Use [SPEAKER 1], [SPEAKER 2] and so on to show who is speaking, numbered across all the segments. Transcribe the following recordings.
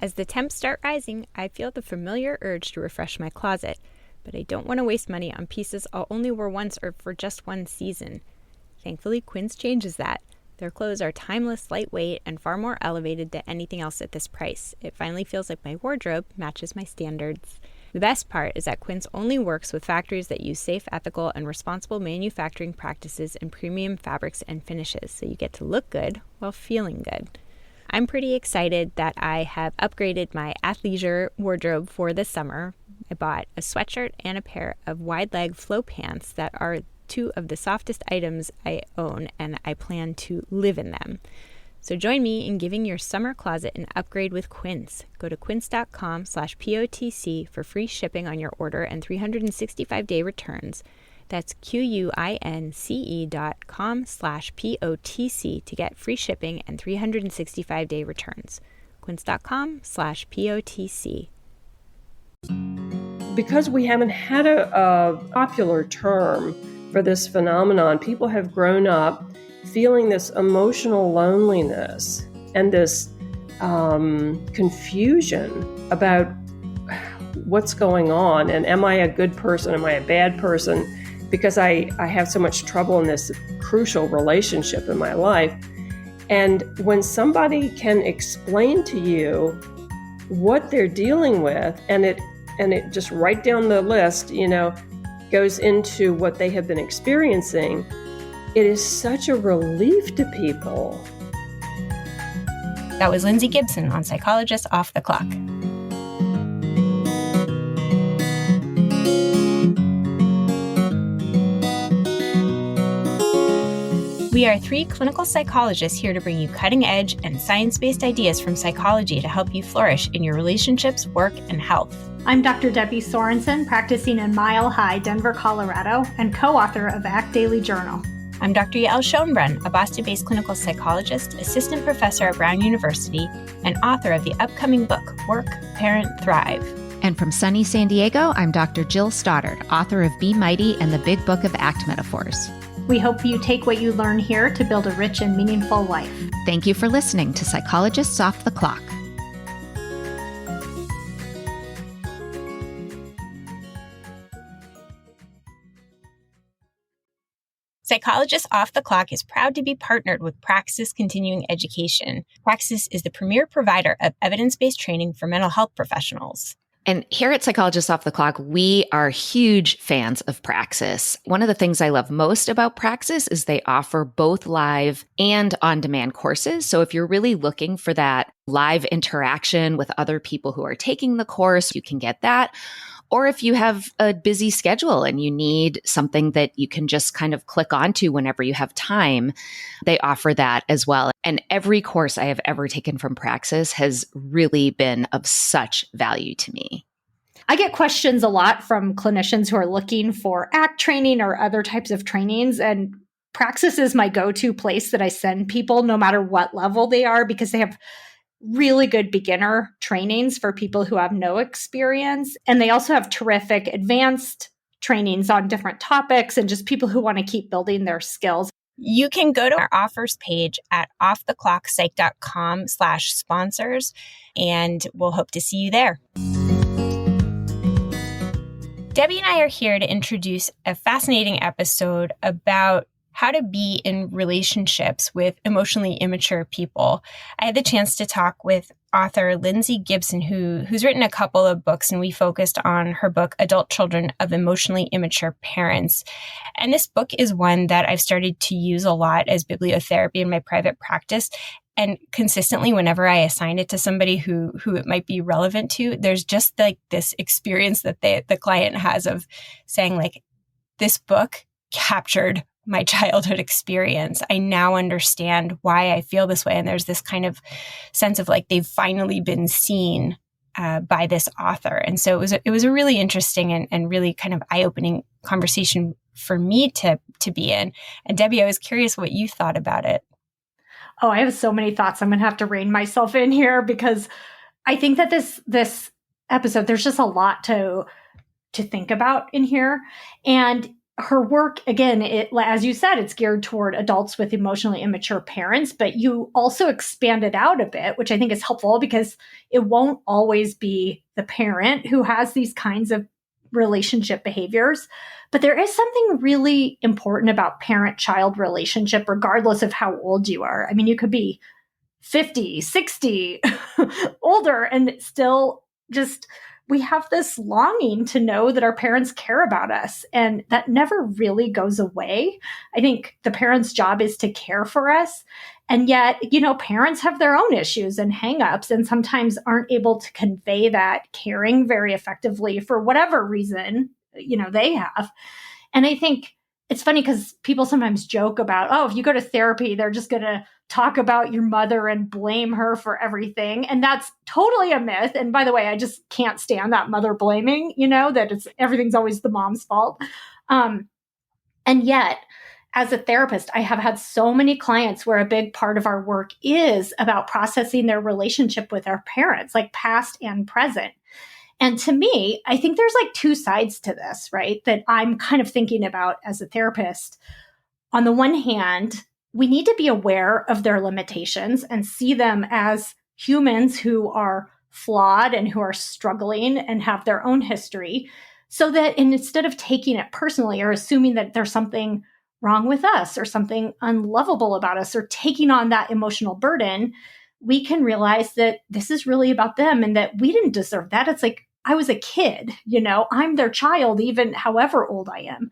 [SPEAKER 1] As the temps start rising, I feel the familiar urge to refresh my closet, but I don't want to waste money on pieces I'll only wear once or for just one season. Thankfully, Quince changes that. Their clothes are timeless, lightweight, and far more elevated than anything else at this price. It finally feels like my wardrobe matches my standards. The best part is that Quince only works with factories that use safe, ethical, and responsible manufacturing practices and premium fabrics and finishes, so you get to look good while feeling good. I'm pretty excited that I have upgraded my athleisure wardrobe for this summer. I bought a sweatshirt and a pair of wide-leg flow pants that are two of the softest items I own, and I plan to live in them. So join me in giving your summer closet an upgrade with Quince. Go to quince.com/POTC for free shipping on your order and 365-day returns. That's QUINCE.com/POTC to get free shipping and 365-day returns. Quince.com/POTC.
[SPEAKER 2] Because we haven't had a popular term for this phenomenon, people have grown up feeling this emotional loneliness and this confusion about what's going on, and am I a good person, am I a bad person, because I have so much trouble in this crucial relationship in my life. And when somebody can explain to you what they're dealing with, and it just right down the list, goes into what they have been experiencing, it is such a relief to people.
[SPEAKER 1] That was Lindsay Gibson on Psychologist Off the Clock. We are three clinical psychologists here to bring you cutting-edge and science-based ideas from psychology to help you flourish in your relationships, work, and health.
[SPEAKER 3] I'm Dr. Debbie Sorensen, practicing in Mile High, Denver, Colorado, and co-author of Act Daily Journal.
[SPEAKER 1] I'm Dr. Yael Schoenbrunn, a Boston-based clinical psychologist, assistant professor at Brown University, and author of the upcoming book, Work, Parent, Thrive.
[SPEAKER 4] And from sunny San Diego, I'm Dr. Jill Stoddard, author of Be Mighty and the Big Book of Act Metaphors.
[SPEAKER 3] We hope you take what you learn here to build a rich and meaningful life.
[SPEAKER 4] Thank you for listening to Psychologists Off the Clock.
[SPEAKER 1] Psychologists Off the Clock is proud to be partnered with Praxis Continuing Education. Praxis is the premier provider of evidence-based training for mental health professionals.
[SPEAKER 4] And here at Psychologists Off the Clock, we are huge fans of Praxis. One of the things I love most about Praxis is they offer both live and on-demand courses. So if you're really looking for that live interaction with other people who are taking the course, you can get that. Or if you have a busy schedule and you need something that you can just kind of click onto whenever you have time, they offer that as well. And every course I have ever taken from Praxis has really been of such value to me.
[SPEAKER 3] I get questions a lot from clinicians who are looking for ACT training or other types of trainings, and Praxis is my go-to place that I send people no matter what level they are, because they have really good beginner trainings for people who have no experience. And they also have terrific advanced trainings on different topics and just people who want to keep building their skills.
[SPEAKER 1] You can go to our offers page at offtheclockpsych.com/sponsors, and we'll hope to see you there. Debbie and I are here to introduce a fascinating episode about how to be in relationships with emotionally immature people. I had the chance to talk with author Lindsay Gibson, who's written a couple of books, and we focused on her book, Adult Children of Emotionally Immature Parents. And this book is one that I've started to use a lot as bibliotherapy in my private practice. And consistently, whenever I assign it to somebody who it might be relevant to, there's just like this experience that the client has of saying, like, this book captured my childhood experience. I now understand why I feel this way. And there's this kind of sense of like they've finally been seen by this author. And so it was a really interesting and really kind of eye-opening conversation for me to be in. And Debbie, I was curious what you thought about it.
[SPEAKER 3] Oh, I have so many thoughts. I'm going to have to rein myself in here because I think that this episode, there's just a lot to think about in here. And her work, again, as you said, it's geared toward adults with emotionally immature parents, but you also expand it out a bit, which I think is helpful because it won't always be the parent who has these kinds of relationship behaviors. But there is something really important about parent-child relationship, regardless of how old you are. I mean, you could be 50, 60, older, and still just we have this longing to know that our parents care about us, and that never really goes away. I think the parents' job is to care for us. And yet, parents have their own issues and hangups and sometimes aren't able to convey that caring very effectively for whatever reason, they have. And I think it's funny because people sometimes joke about, oh, if you go to therapy, they're just going to talk about your mother and blame her for everything. And that's totally a myth. And by the way, I just can't stand that mother blaming, that everything's always the mom's fault. And yet, as a therapist, I have had so many clients where a big part of our work is about processing their relationship with our parents, like past and present. And to me, I think there's like two sides to this, right? That I'm kind of thinking about as a therapist. On the one hand, we need to be aware of their limitations and see them as humans who are flawed and who are struggling and have their own history, so that instead of taking it personally or assuming that there's something wrong with us or something unlovable about us or taking on that emotional burden, we can realize that this is really about them and that we didn't deserve that. It's like, I was a kid, I'm their child, even however old I am.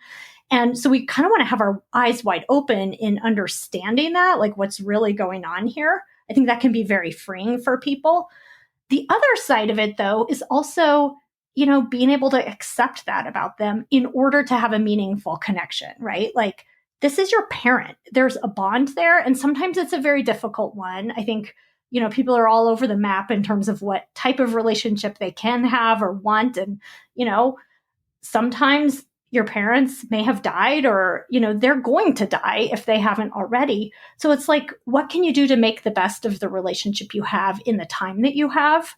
[SPEAKER 3] And so we kind of want to have our eyes wide open in understanding that, like what's really going on here. I think that can be very freeing for people. The other side of it, though, is also, being able to accept that about them in order to have a meaningful connection, right? Like, this is your parent. There's a bond there. And sometimes it's a very difficult one. I think, people are all over the map in terms of what type of relationship they can have or want. And, sometimes your parents may have died or, they're going to die if they haven't already. So it's like, what can you do to make the best of the relationship you have in the time that you have?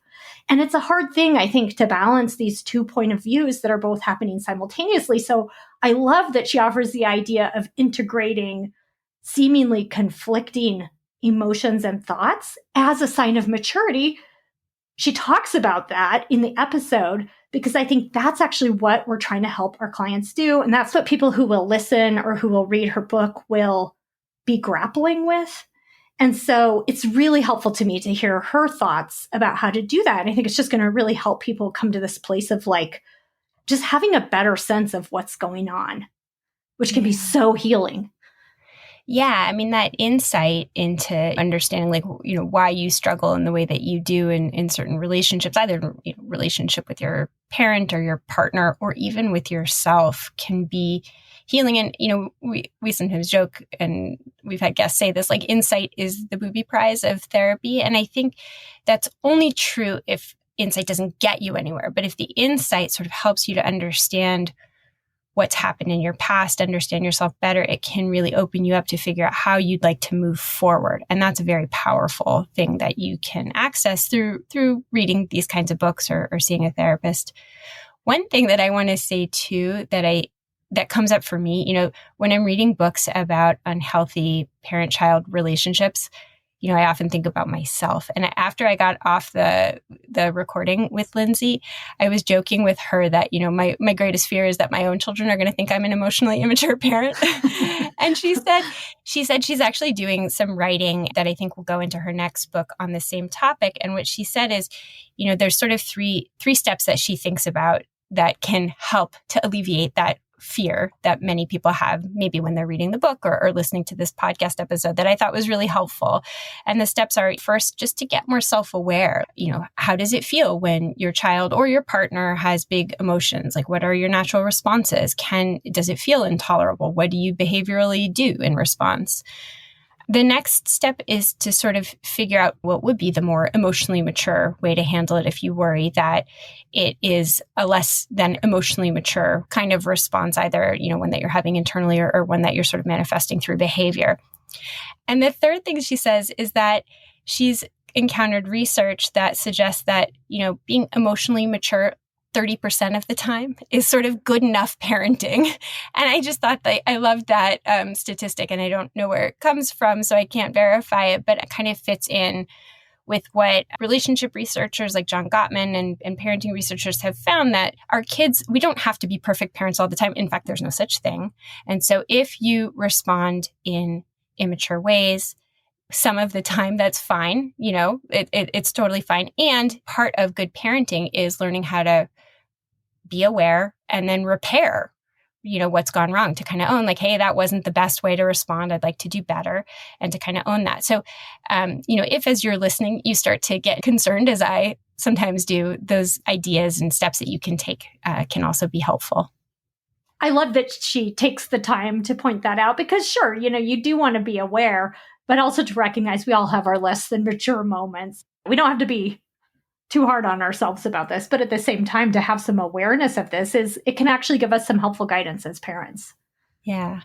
[SPEAKER 3] And it's a hard thing, I think, to balance these two point of views that are both happening simultaneously. So I love that she offers the idea of integrating seemingly conflicting emotions and thoughts as a sign of maturity. She talks about that in the episode because I think that's actually what we're trying to help our clients do. And that's what people who will listen or who will read her book will be grappling with. And so it's really helpful to me to hear her thoughts about how to do that. And I think it's just going to really help people come to this place of like just having a better sense of what's going on, which can be so healing.
[SPEAKER 1] Yeah, I mean, that insight into understanding, like, why you struggle in the way that you do in certain relationships, either relationship with your parent or your partner, or even with yourself, can be healing. And, we sometimes joke, and we've had guests say this, like, insight is the booby prize of therapy. And I think that's only true if insight doesn't get you anywhere. But if the insight sort of helps you to understand what's happened in your past, understand yourself better, it can really open you up to figure out how you'd like to move forward. And that's a very powerful thing that you can access through reading these kinds of books or seeing a therapist. One thing that I want to say too, that comes up for me, when I'm reading books about unhealthy parent-child relationships, I often think about myself. And after I got off the recording with Lindsay, I was joking with her that, my greatest fear is that my own children are going to think I'm an emotionally immature parent. And she said she's actually doing some writing that I think will go into her next book on the same topic. And what she said is, there's sort of three steps that she thinks about that can help to alleviate that fear that many people have, maybe when they're reading the book or listening to this podcast episode, that I thought was really helpful. And the steps are, first, just to get more self-aware. How does it feel when your child or your partner has big emotions? Like, what are your natural responses? Does it feel intolerable? What do you behaviorally do in response? The next step is to sort of figure out what would be the more emotionally mature way to handle it if you worry that it is a less than emotionally mature kind of response, either, one that you're having internally or one that you're sort of manifesting through behavior. And the third thing she says is that she's encountered research that suggests that, being emotionally mature 30% of the time is sort of good enough parenting. And I just thought that I loved that statistic, and I don't know where it comes from, so I can't verify it, but it kind of fits in with what relationship researchers like John Gottman and parenting researchers have found, that our kids, we don't have to be perfect parents all the time. In fact, there's no such thing. And so if you respond in immature ways, some of the time that's fine. It's totally fine. And part of good parenting is learning how to be aware and then repair, what's gone wrong, to kind of own like, hey, that wasn't the best way to respond. I'd like to do better, and to kind of own that. So, if as you're listening, you start to get concerned, as I sometimes do, those ideas and steps that you can take can also be helpful.
[SPEAKER 3] I love that she takes the time to point that out, because sure, you do want to be aware, but also to recognize we all have our less than mature moments. We don't have to be too hard on ourselves about this, but at the same time, to have some awareness of this it can actually give us some helpful guidance as parents.
[SPEAKER 1] Yeah.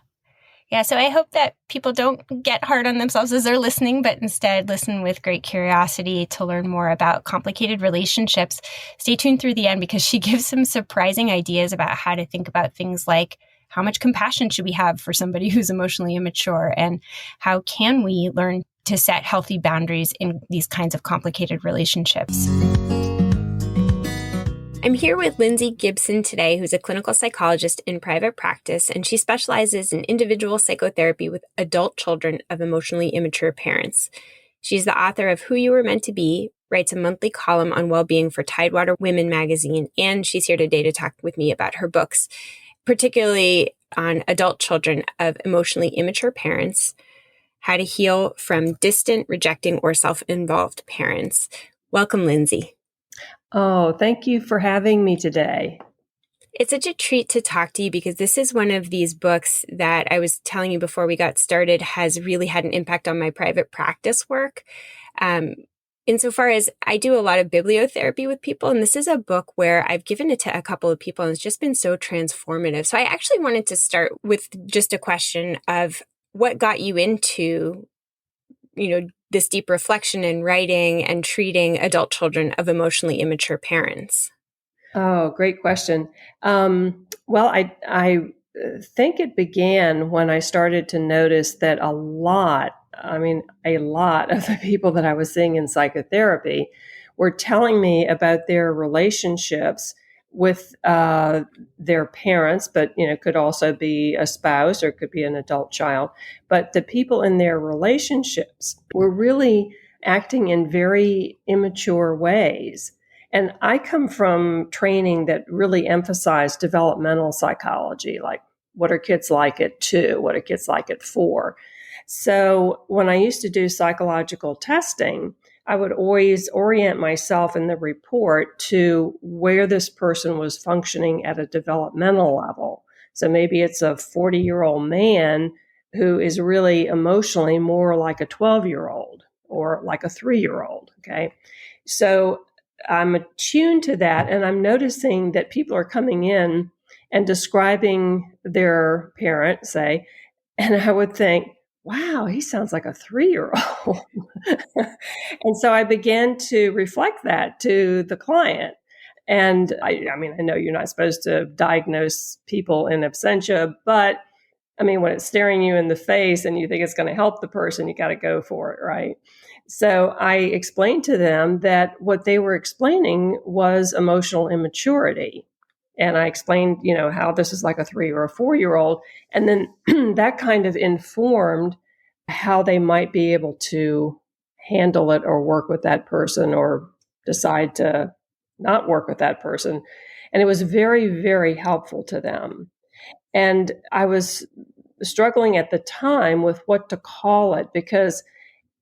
[SPEAKER 1] Yeah. So I hope that people don't get hard on themselves as they're listening, but instead listen with great curiosity to learn more about complicated relationships. Stay tuned through the end, because she gives some surprising ideas about how to think about things like, how much compassion should we have for somebody who's emotionally immature? And how can we learn to set healthy boundaries in these kinds of complicated relationships? I'm here with Lindsay Gibson today, who's a clinical psychologist in private practice, and she specializes in individual psychotherapy with adult children of emotionally immature parents. She's the author of Who You Were Meant to Be, writes a monthly column on well-being for Tidewater Women magazine, and she's here today to talk with me about her books, particularly on adult children of emotionally immature parents, how to heal from distant, rejecting, or self-involved parents. Welcome, Lindsay.
[SPEAKER 2] Oh, thank you for having me today.
[SPEAKER 1] It's such a treat to talk to you, because this is one of these books that I was telling you before we got started has really had an impact on my private practice work. Insofar as I do a lot of bibliotherapy with people, and this is a book where I've given it to a couple of people, and it's just been so transformative. So I actually wanted to start with just a question of what got you into, this deep reflection in writing and treating adult children of emotionally immature parents.
[SPEAKER 2] Oh, great question. Well, I think it began when I started to notice that a lot of the people that I was seeing in psychotherapy were telling me about their relationships with their parents, but could also be a spouse or it could be an adult child. But the people in their relationships were really acting in very immature ways. And I come from training that really emphasized developmental psychology, like what are kids like at 2? What are kids like at 4? So when I used to do psychological testing, I would always orient myself in the report to where this person was functioning at a developmental level. So maybe it's a 40-year-old man who is really emotionally more like a 12-year-old or like a 3-year-old. Okay. So I'm attuned to that, and I'm noticing that people are coming in and describing their parent, say, and I would think, wow, he sounds like a 3-year-old. And so I began to reflect that to the client. And I know you're not supposed to diagnose people in absentia, but when it's staring you in the face and you think it's going to help the person, you got to go for it, right? So I explained to them that what they were explaining was emotional immaturity. And I explained, how this is like a 3 or a 4-year-old. And then that kind of informed how they might be able to handle it or work with that person or decide to not work with that person. And it was very, very helpful to them. And I was struggling at the time with what to call it, because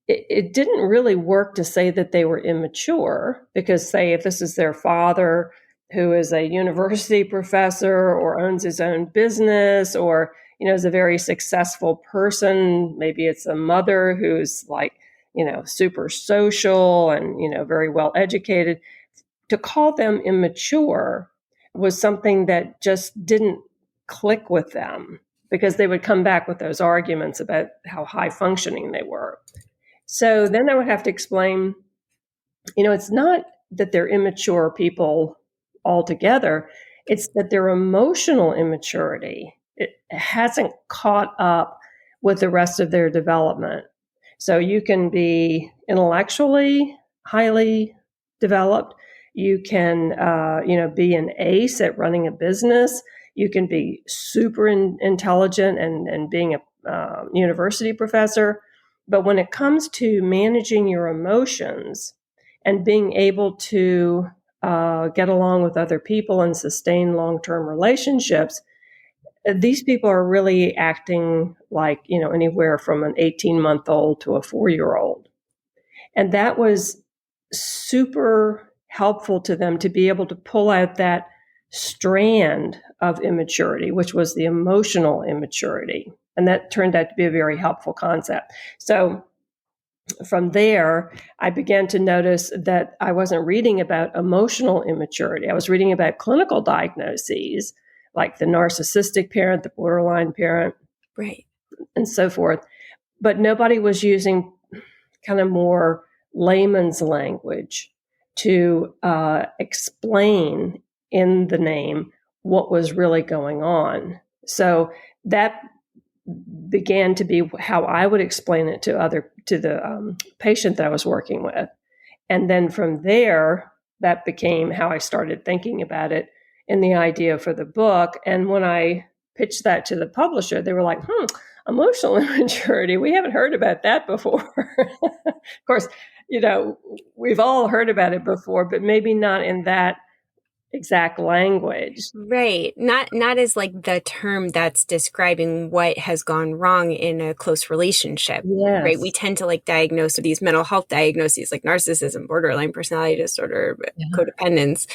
[SPEAKER 2] it didn't really work to say that they were immature, because say if this is their father who is a university professor or owns his own business or, is a very successful person, maybe it's a mother who's like, super social and, very well educated, to call them immature was something that just didn't click with them, because they would come back with those arguments about how high functioning they were. So then I would have to explain, it's not that they're immature people, altogether. It's that their emotional immaturity, it hasn't caught up with the rest of their development. So you can be intellectually highly developed. You can, be an ace at running a business. You can be super intelligent and being a university professor. But when it comes to managing your emotions and being able to get along with other people and sustain long-term relationships, these people are really acting like, anywhere from an 18-month-old to a 4-year-old. And that was super helpful to them to be able to pull out that strand of immaturity, which was the emotional immaturity. And that turned out to be a very helpful concept. So from there, I began to notice that I wasn't reading about emotional immaturity. I was reading about clinical diagnoses, like the narcissistic parent, the borderline parent,
[SPEAKER 1] Right.
[SPEAKER 2] and so forth. But nobody was using kind of more layman's language to explain in the name what was really going on. So that began to be how I would explain it to the patient that I was working with. And then from there, that became how I started thinking about it in the idea for the book. And when I pitched that to the publisher, they were like, emotional immaturity, we haven't heard about that before. Of course, we've all heard about it before, but maybe not in that exact language.
[SPEAKER 1] Right. Not as like the term that's describing what has gone wrong in a close relationship.
[SPEAKER 2] Yes.
[SPEAKER 1] Right. We tend to like diagnose these mental health diagnoses like narcissism, borderline personality disorder, codependence.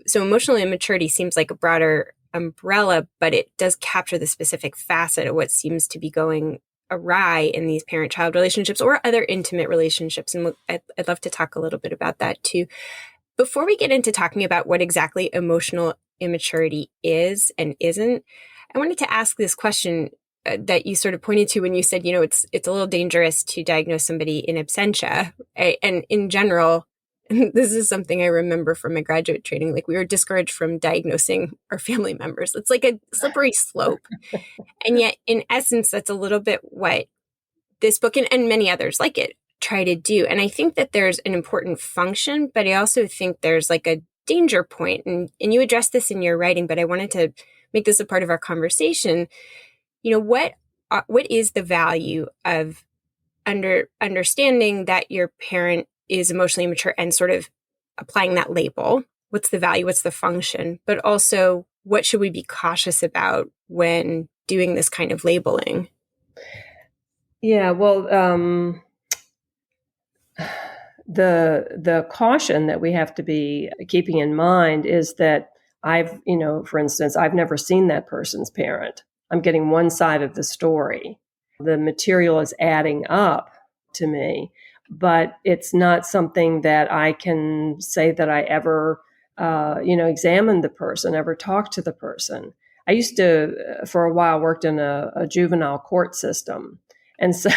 [SPEAKER 1] So emotional immaturity seems like a broader umbrella, but it does capture the specific facet of what seems to be going awry in these parent-child relationships or other intimate relationships. And I'd love to talk a little bit about that too. Before we get into talking about what exactly emotional immaturity is and isn't, I wanted to ask this question that you sort of pointed to when you said, it's a little dangerous to diagnose somebody in absentia. And in general, this is something I remember from my graduate training, like we were discouraged from diagnosing our family members. It's like a slippery slope. And yet, in essence, that's a little bit what this book and many others like it try to do. And I think that there's an important function, but I also think there's like a danger point. And you address this in your writing, but I wanted to make this a part of our conversation. What is the value of understanding that your parent is emotionally immature and sort of applying that label? What's the value? What's the function? But also, what should we be cautious about when doing this kind of labeling?
[SPEAKER 2] Yeah, well, the caution that we have to be keeping in mind is that for instance, I've never seen that person's parent. I'm getting one side of the story. The material is adding up to me, but it's not something that I can say that I ever, examined the person, ever talked to the person. I used to, for a while, worked in a juvenile court system. And so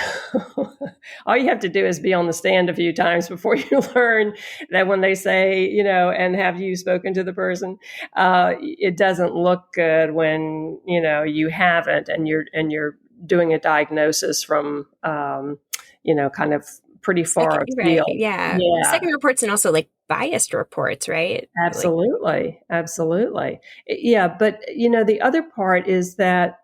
[SPEAKER 2] all you have to do is be on the stand a few times before you learn that when they say, and have you spoken to the person, it doesn't look good when, you haven't and you're doing a diagnosis from, kind of pretty far afield.
[SPEAKER 1] Right, yeah. Second reports and also like biased reports, right?
[SPEAKER 2] Absolutely. Absolutely. Yeah. But, the other part is that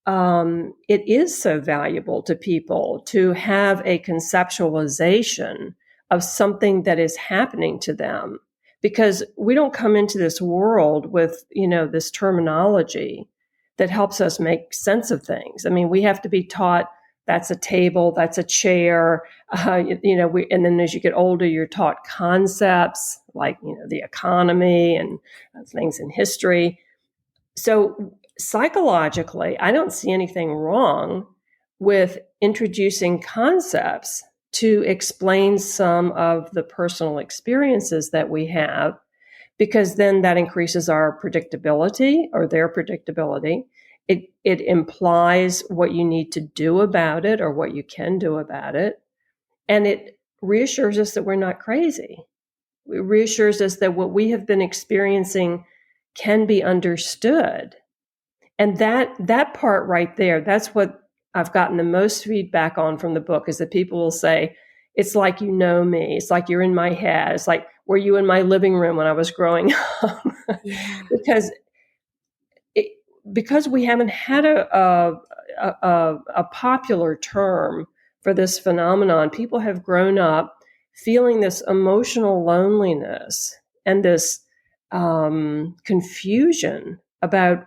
[SPEAKER 2] it is so valuable to people to have a conceptualization of something that is happening to them, because we don't come into this world with, this terminology that helps us make sense of things. I mean, we have to be taught that's a table, that's a chair, and then as you get older, you're taught concepts like, the economy and things in history. So psychologically, I don't see anything wrong with introducing concepts to explain some of the personal experiences that we have, because then that increases our predictability or their predictability. It implies what you need to do about it or what you can do about it. And it reassures us that we're not crazy. It reassures us that what we have been experiencing can be understood. And that part right there, that's what I've gotten the most feedback on from the book, is that people will say, it's like you know me. It's like you're in my head. It's like, were you in my living room when I was growing up?
[SPEAKER 1] Yeah.
[SPEAKER 2] because it, because we haven't had a popular term for this phenomenon, people have grown up feeling this emotional loneliness and this confusion about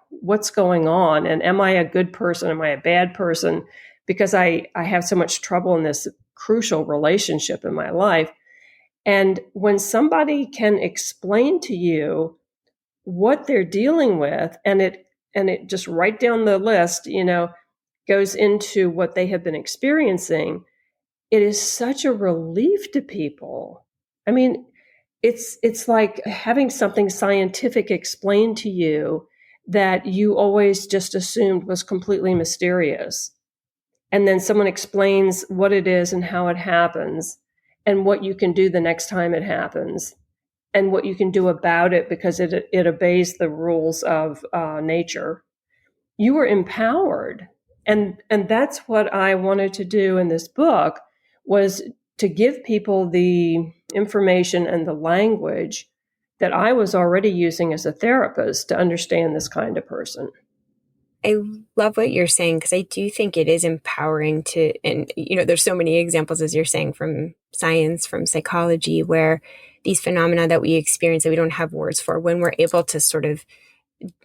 [SPEAKER 2] what's going on, and am I a good person? Am I a bad person? Because I have so much trouble in this crucial relationship in my life. And when somebody can explain to you what they're dealing with, and it just right down the list, goes into what they have been experiencing, it is such a relief to people. I mean, it's like having something scientific explained to you that you always just assumed was completely mysterious. And then someone explains what it is and how it happens and what you can do the next time it happens and what you can do about it because it obeys the rules of nature. You were empowered. And that's what I wanted to do in this book, was to give people the information and the language that I was already using as a therapist to understand this kind of person.
[SPEAKER 1] I love what you're saying, because I do think it is empowering to, and there's so many examples, as you're saying, from science, from psychology, where these phenomena that we experience that we don't have words for, when we're able to sort of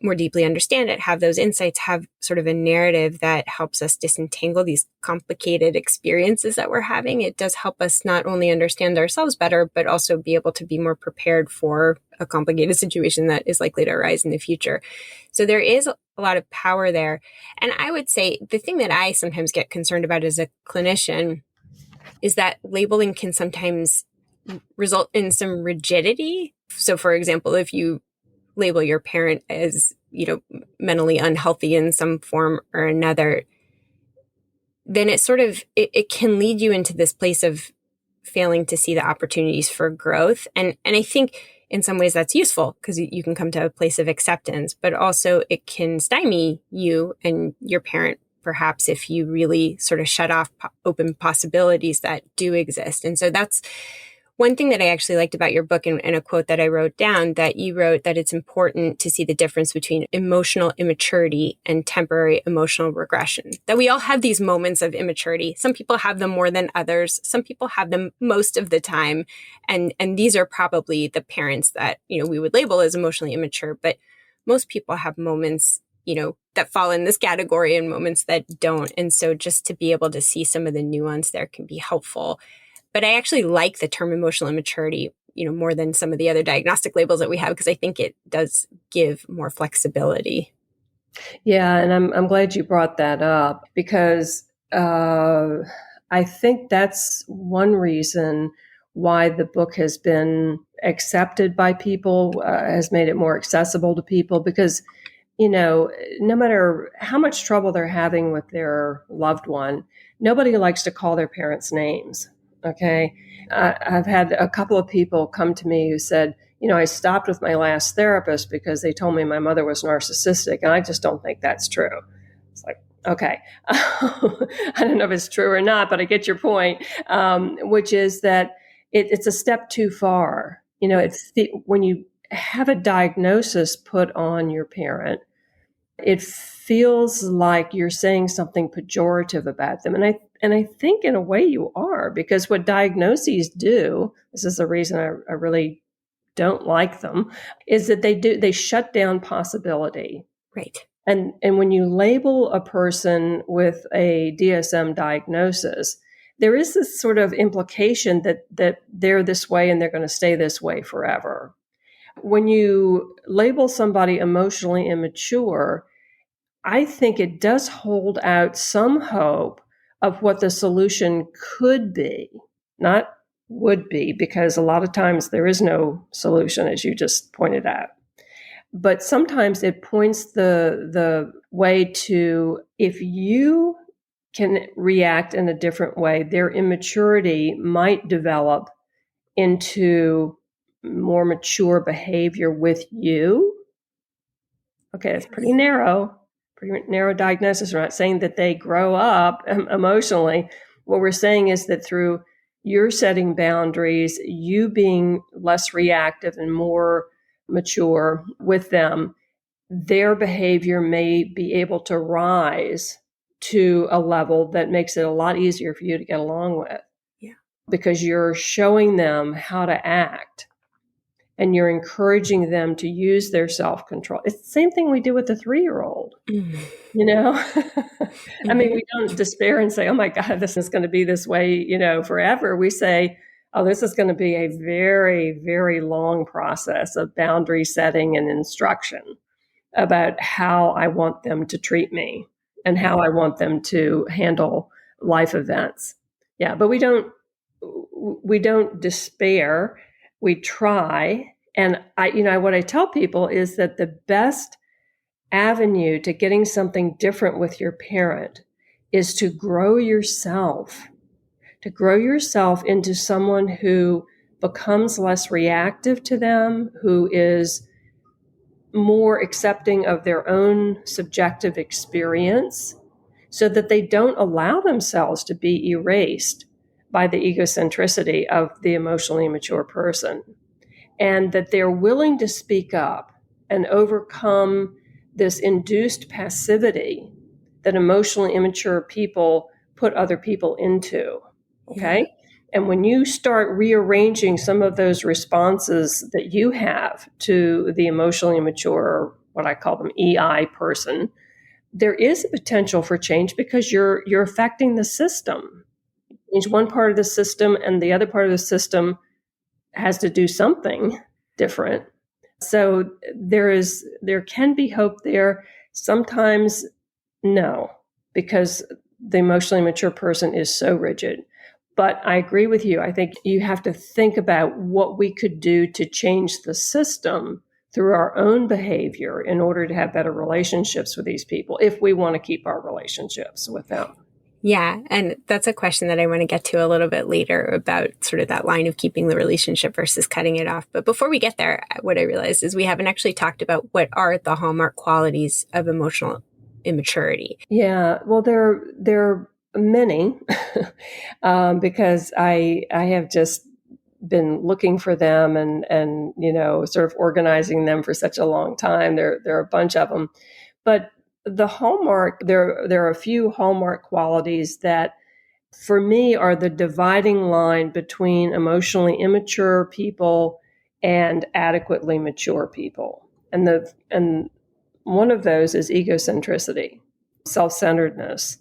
[SPEAKER 1] more deeply understand it, have those insights, have sort of a narrative that helps us disentangle these complicated experiences that we're having, it does help us not only understand ourselves better, but also be able to be more prepared for a complicated situation that is likely to arise in the future. So there is a lot of power there. And I would say the thing that I sometimes get concerned about as a clinician is that labeling can sometimes result in some rigidity. So for example, if you label your parent as, mentally unhealthy in some form or another, then it sort of, it can lead you into this place of failing to see the opportunities for growth. And I think in some ways that's useful, because you can come to a place of acceptance, but also it can stymie you and your parent, perhaps, if you really sort of shut off open possibilities that do exist. And so that's one thing that I actually liked about your book, and a quote that I wrote down, that you wrote that it's important to see the difference between emotional immaturity and temporary emotional regression. That we all have these moments of immaturity. Some people have them more than others. Some people have them most of the time. And these are probably the parents that, we would label as emotionally immature. But most people have moments, that fall in this category and moments that don't. And so just to be able to see some of the nuance there can be helpful. But I actually like the term emotional immaturity, more than some of the other diagnostic labels that we have, because I think it does give more flexibility.
[SPEAKER 2] Yeah, and I'm glad you brought that up, because I think that's one reason why the book has been accepted by people, has made it more accessible to people, because no matter how much trouble they're having with their loved one, nobody likes to call their parents names. Okay. I've had a couple of people come to me who said, I stopped with my last therapist because they told me my mother was narcissistic, and I just don't think that's true. It's like, okay. I don't know if it's true or not, but I get your point, which is that it's a step too far. When you have a diagnosis put on your parent, it feels like you're saying something pejorative about them. And I think in a way you are, because what diagnoses do, this is the reason I really don't like them, is that they shut down possibility.
[SPEAKER 1] Right.
[SPEAKER 2] And when you label a person with a DSM diagnosis, there is this sort of implication that they're this way and they're going to stay this way forever. When you label somebody emotionally immature, I think it does hold out some hope of what the solution could be, not would be, because a lot of times there is no solution, as you just pointed out. But sometimes it points the way to, if you can react in a different way, their immaturity might develop into more mature behavior with you. Okay, that's pretty narrow diagnosis. We're not saying that they grow up emotionally. What we're saying is that through your setting boundaries, you being less reactive and more mature with them, their behavior may be able to rise to a level that makes it a lot easier for you to get along with.
[SPEAKER 1] Yeah.
[SPEAKER 2] Because you're showing them how to act and you're encouraging them to use their self-control. It's the same thing we do with the 3-year-old, you know? I mean, we don't despair and say, oh my God, this is going to be this way, you know, forever. We say, oh, this is going to be a very, very long process of boundary setting and instruction about how I want them to treat me and how I want them to handle life events. Yeah, but we don't despair. We try. And what I tell people is that the best avenue to getting something different with your parent is to grow yourself into someone who becomes less reactive to them, who is more accepting of their own subjective experience, so that they don't allow themselves to be erased by the egocentricity of the emotionally immature person, and that they're willing to speak up and overcome this induced passivity that emotionally immature people put other people into. Okay? Yeah. And when you start rearranging some of those responses that you have to the emotionally immature, what I call them EI person, there is a potential for change because you're affecting the system. Change one part of the system and the other part of the system has to do something different. So there can be hope there. Sometimes no, because the emotionally mature person is so rigid. But I agree with you. I think you have to think about what we could do to change the system through our own behavior in order to have better relationships with these people, if we want to keep our relationships with them.
[SPEAKER 1] Yeah. And that's a question that I want to get to a little bit later about sort of that line of keeping the relationship versus cutting it off. But before we get there, what I realized is we haven't actually talked about what are the hallmark qualities of emotional immaturity.
[SPEAKER 2] Yeah. Well, there are many because I have just been looking for them and sort of organizing them for such a long time. There are a bunch of them, but the hallmark, there are a few hallmark qualities that for me are the dividing line between emotionally immature people and adequately mature people. And one of those is egocentricity, self-centeredness.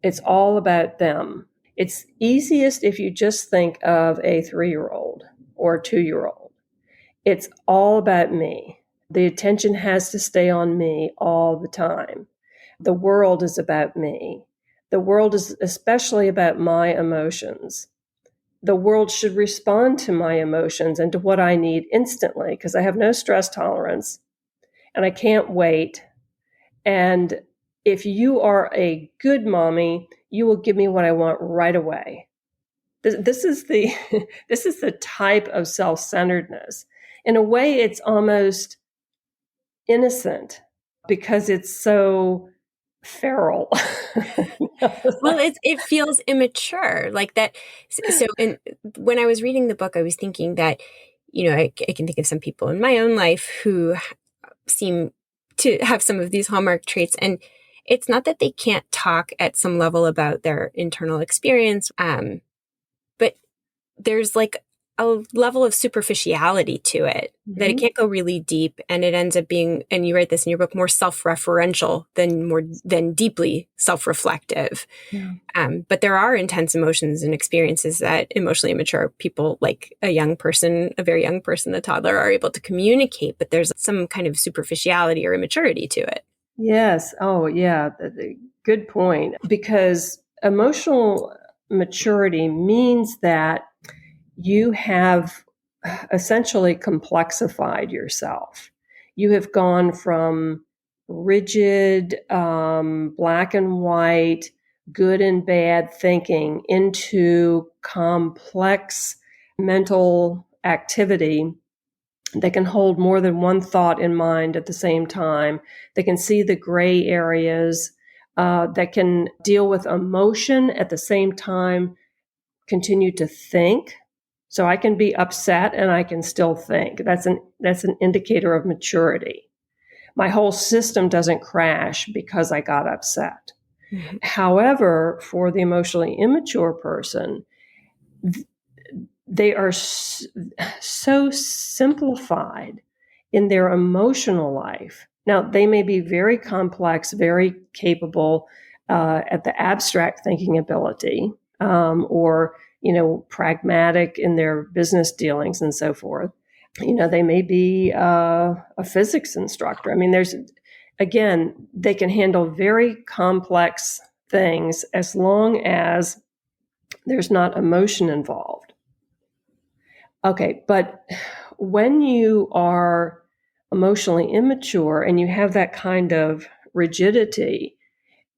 [SPEAKER 2] It's all about them. It's easiest if you just think of a 3-year-old or a 2-year-old. It's all about me. The attention has to stay on me all the time. The world is about me. The world is especially about my emotions. The world should respond to my emotions and to what I need instantly because I have no stress tolerance and I can't wait. And if you are a good mommy, you will give me what I want right away. This is the this is the type of self-centeredness. In a way, it's almost innocent because it's so feral.
[SPEAKER 1] Well, it feels immature like that. So, and when I was reading the book, I was thinking that, I can think of some people in my own life who seem to have some of these hallmark traits. And it's not that they can't talk at some level about their internal experience, but there's like a level of superficiality to it that it can't go really deep. And it ends up being, and you write this in your book, more self-referential than deeply self-reflective.
[SPEAKER 2] Yeah.
[SPEAKER 1] But there are intense emotions and experiences that emotionally immature people, like a very young person, a toddler, are able to communicate, but there's some kind of superficiality or immaturity to it.
[SPEAKER 2] Yes. Oh, yeah. Good point. Because emotional maturity means that you have essentially complexified yourself. You have gone from rigid, black and white, good and bad thinking into complex mental activity. They can hold more than one thought in mind at the same time. They can see the gray areas. That can deal with emotion at the same time, continue to think. So I can be upset and I can still think. That's an indicator of maturity. My whole system doesn't crash because I got upset. Mm-hmm. However, for the emotionally immature person, they are so simplified in their emotional life. Now, they may be very complex, very capable at the abstract thinking ability, or pragmatic in their business dealings and so forth. They may be a physics instructor. I mean, they can handle very complex things as long as there's not emotion involved. Okay, but when you are emotionally immature and you have that kind of rigidity,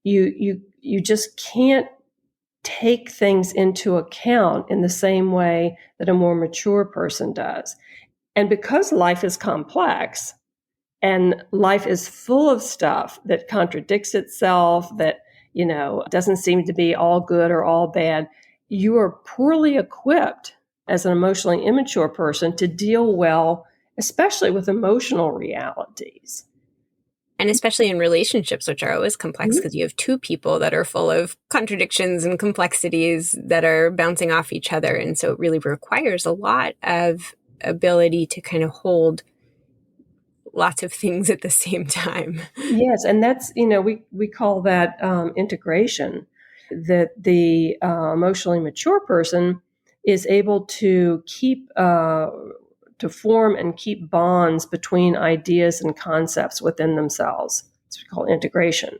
[SPEAKER 2] you just can't take things into account in the same way that a more mature person does. And because life is complex and life is full of stuff that contradicts itself, that, doesn't seem to be all good or all bad, you are poorly equipped as an emotionally immature person to deal well, especially with emotional realities.
[SPEAKER 1] And especially in relationships, which are always complex because you have two people that are full of contradictions and complexities that are bouncing off each other. And so it really requires a lot of ability to kind of hold lots of things at the same time.
[SPEAKER 2] Yes, and that's, we call that integration, that the emotionally mature person is able to to form and keep bonds between ideas and concepts within themselves. It's called integration.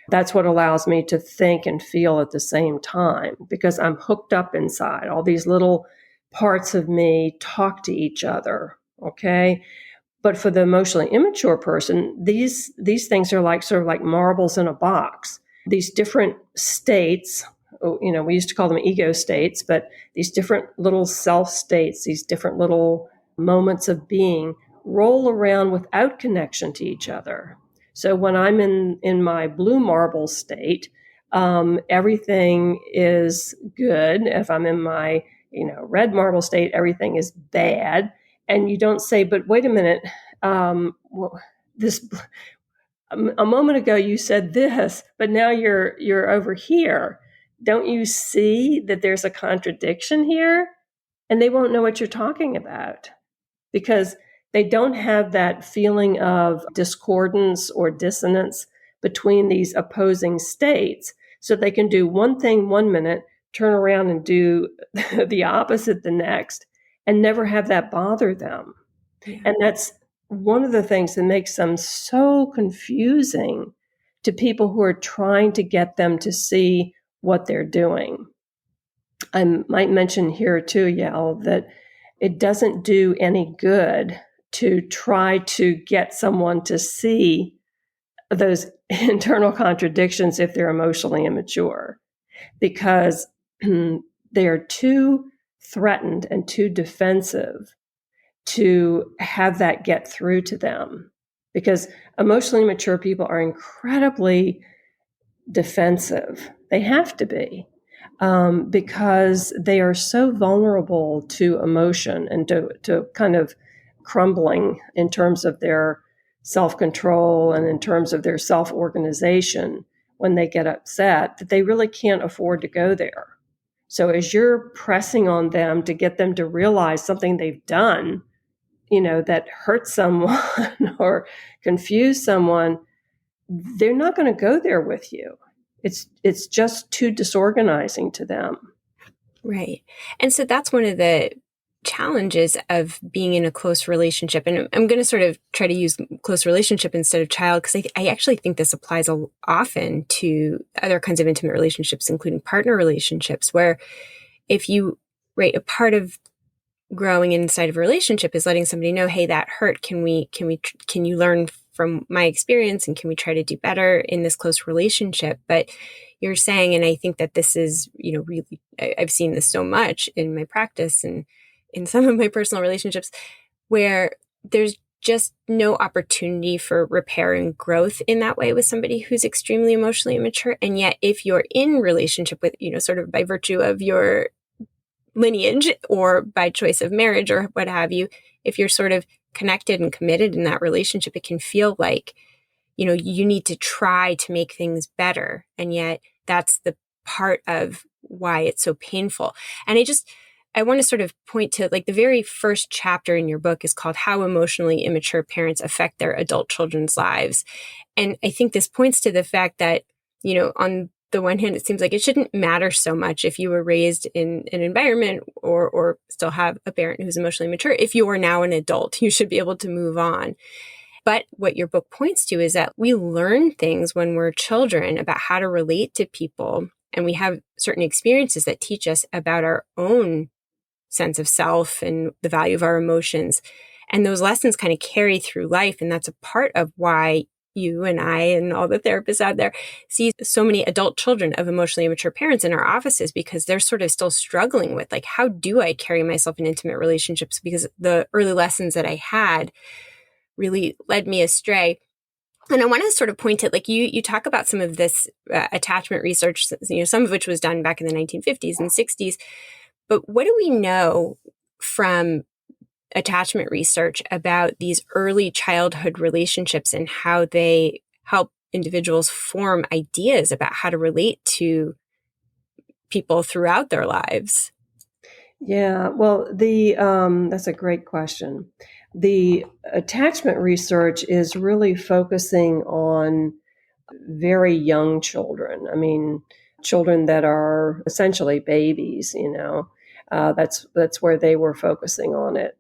[SPEAKER 2] That's what allows me to think and feel at the same time because I'm hooked up inside. All these little parts of me talk to each other, okay? But for the emotionally immature person, these things are sort of like marbles in a box. These different states, we used to call them ego states, but these different little self states, these different little moments of being roll around without connection to each other. So when I'm in my blue marble state, everything is good. If I'm in my red marble state, everything is bad. And you don't say, but wait a minute, a moment ago you said this, but now you're over here. Don't you see that there's a contradiction here? And they won't know what you're talking about because they don't have that feeling of discordance or dissonance between these opposing states. So they can do one thing 1 minute, turn around and do the opposite the next, and never have that bother them. Yeah. And that's one of the things that makes them so confusing to people who are trying to get them to see what they're doing. I might mention here too, Yael, that it doesn't do any good to try to get someone to see those internal contradictions if they're emotionally immature, because they are too threatened and too defensive to have that get through to them. Because emotionally mature people are incredibly defensive. They have to be. Because they are so vulnerable to emotion and to kind of crumbling in terms of their self-control and in terms of their self-organization when they get upset, that they really can't afford to go there. So as you're pressing on them to get them to realize something they've done, that hurts someone or confuse someone, they're not going to go there with you. It's just too disorganizing to them. Right.
[SPEAKER 1] And so that's one of the challenges of being in a close relationship. And I'm going to sort of try to use close relationship instead of child, because I actually think this applies often to other kinds of intimate relationships, including partner relationships, where if you, right, a part of growing inside of a relationship is letting somebody know, hey, that hurt. Can you learn from my experience, and can we try to do better in this close relationship? But you're saying, and I think that this is, really, I've seen this so much in my practice, and in some of my personal relationships where there's just no opportunity for repair and growth in that way with somebody who's extremely emotionally immature. And yet if you're in relationship with, sort of by virtue of your lineage or by choice of marriage or what have you, if you're sort of connected and committed in that relationship, it can feel like, you need to try to make things better. And yet that's the part of why it's so painful. And I want to sort of point to like the very first chapter in your book is called How Emotionally Immature Parents Affect Their Adult Children's Lives. And I think this points to the fact that, on the one hand, it seems like it shouldn't matter so much if you were raised in an environment or still have a parent who's emotionally mature. If you are now an adult, you should be able to move on. But what your book points to is that we learn things when we're children about how to relate to people. And we have certain experiences that teach us about our own sense of self and the value of our emotions. And those lessons kind of carry through life. And that's a part of why you and I and all the therapists out there see so many adult children of emotionally immature parents in our offices, because they're sort of still struggling with like, how do I carry myself in intimate relationships? Because the early lessons that I had really led me astray. And I want to sort of point at, like, you talk about some of this attachment research, some of which was done back in the 1950s and 60s. But what do we know from attachment research about these early childhood relationships and how they help individuals form ideas about how to relate to people throughout their lives?
[SPEAKER 2] Yeah, well, that's a great question. The attachment research is really focusing on very young children. I mean, children that are essentially babies. That's where they were focusing on it.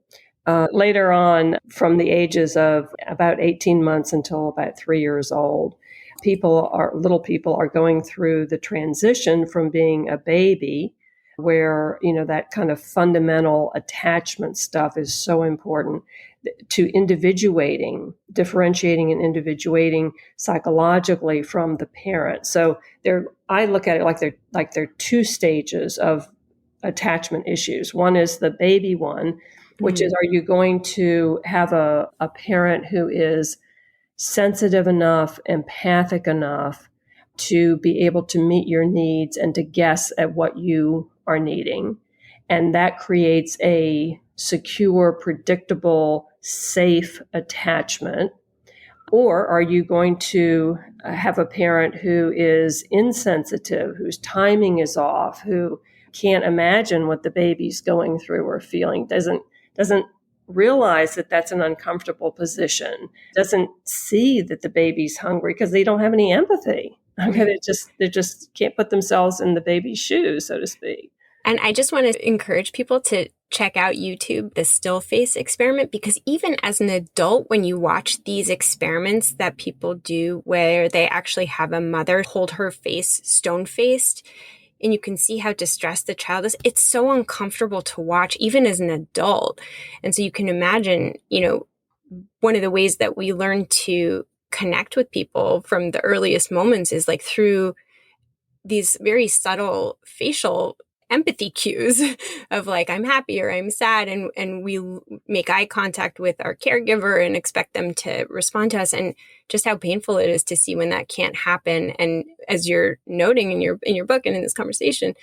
[SPEAKER 2] Later on, from the ages of about 18 months until about 3 years old, little people are going through the transition from being a baby, where, that kind of fundamental attachment stuff is so important, to differentiating and individuating psychologically from the parent. So I look at it like they're two stages of attachment issues. One is the baby one, which is, are you going to have a parent who is sensitive enough, empathic enough to be able to meet your needs and to guess at what you are needing? And that creates a secure, predictable, safe attachment. Or are you going to have a parent who is insensitive, whose timing is off, who can't imagine what the baby's going through or feeling, doesn't realize that that's an uncomfortable position, doesn't see that the baby's hungry because they don't have any empathy. Okay, they just can't put themselves in the baby's shoes, so to speak.
[SPEAKER 1] And I just want to encourage people to check out YouTube, the still face experiment, because even as an adult, when you watch these experiments that people do where they actually have a mother hold her face stone-faced, and you can see how distressed the child is, it's so uncomfortable to watch, even as an adult. And so you can imagine, one of the ways that we learn to connect with people from the earliest moments is like through these very subtle facial empathy cues of like, I'm happy or I'm sad. And we make eye contact with our caregiver and expect them to respond to us, and just how painful it is to see when that can't happen. And as you're noting in your book and in this conversation,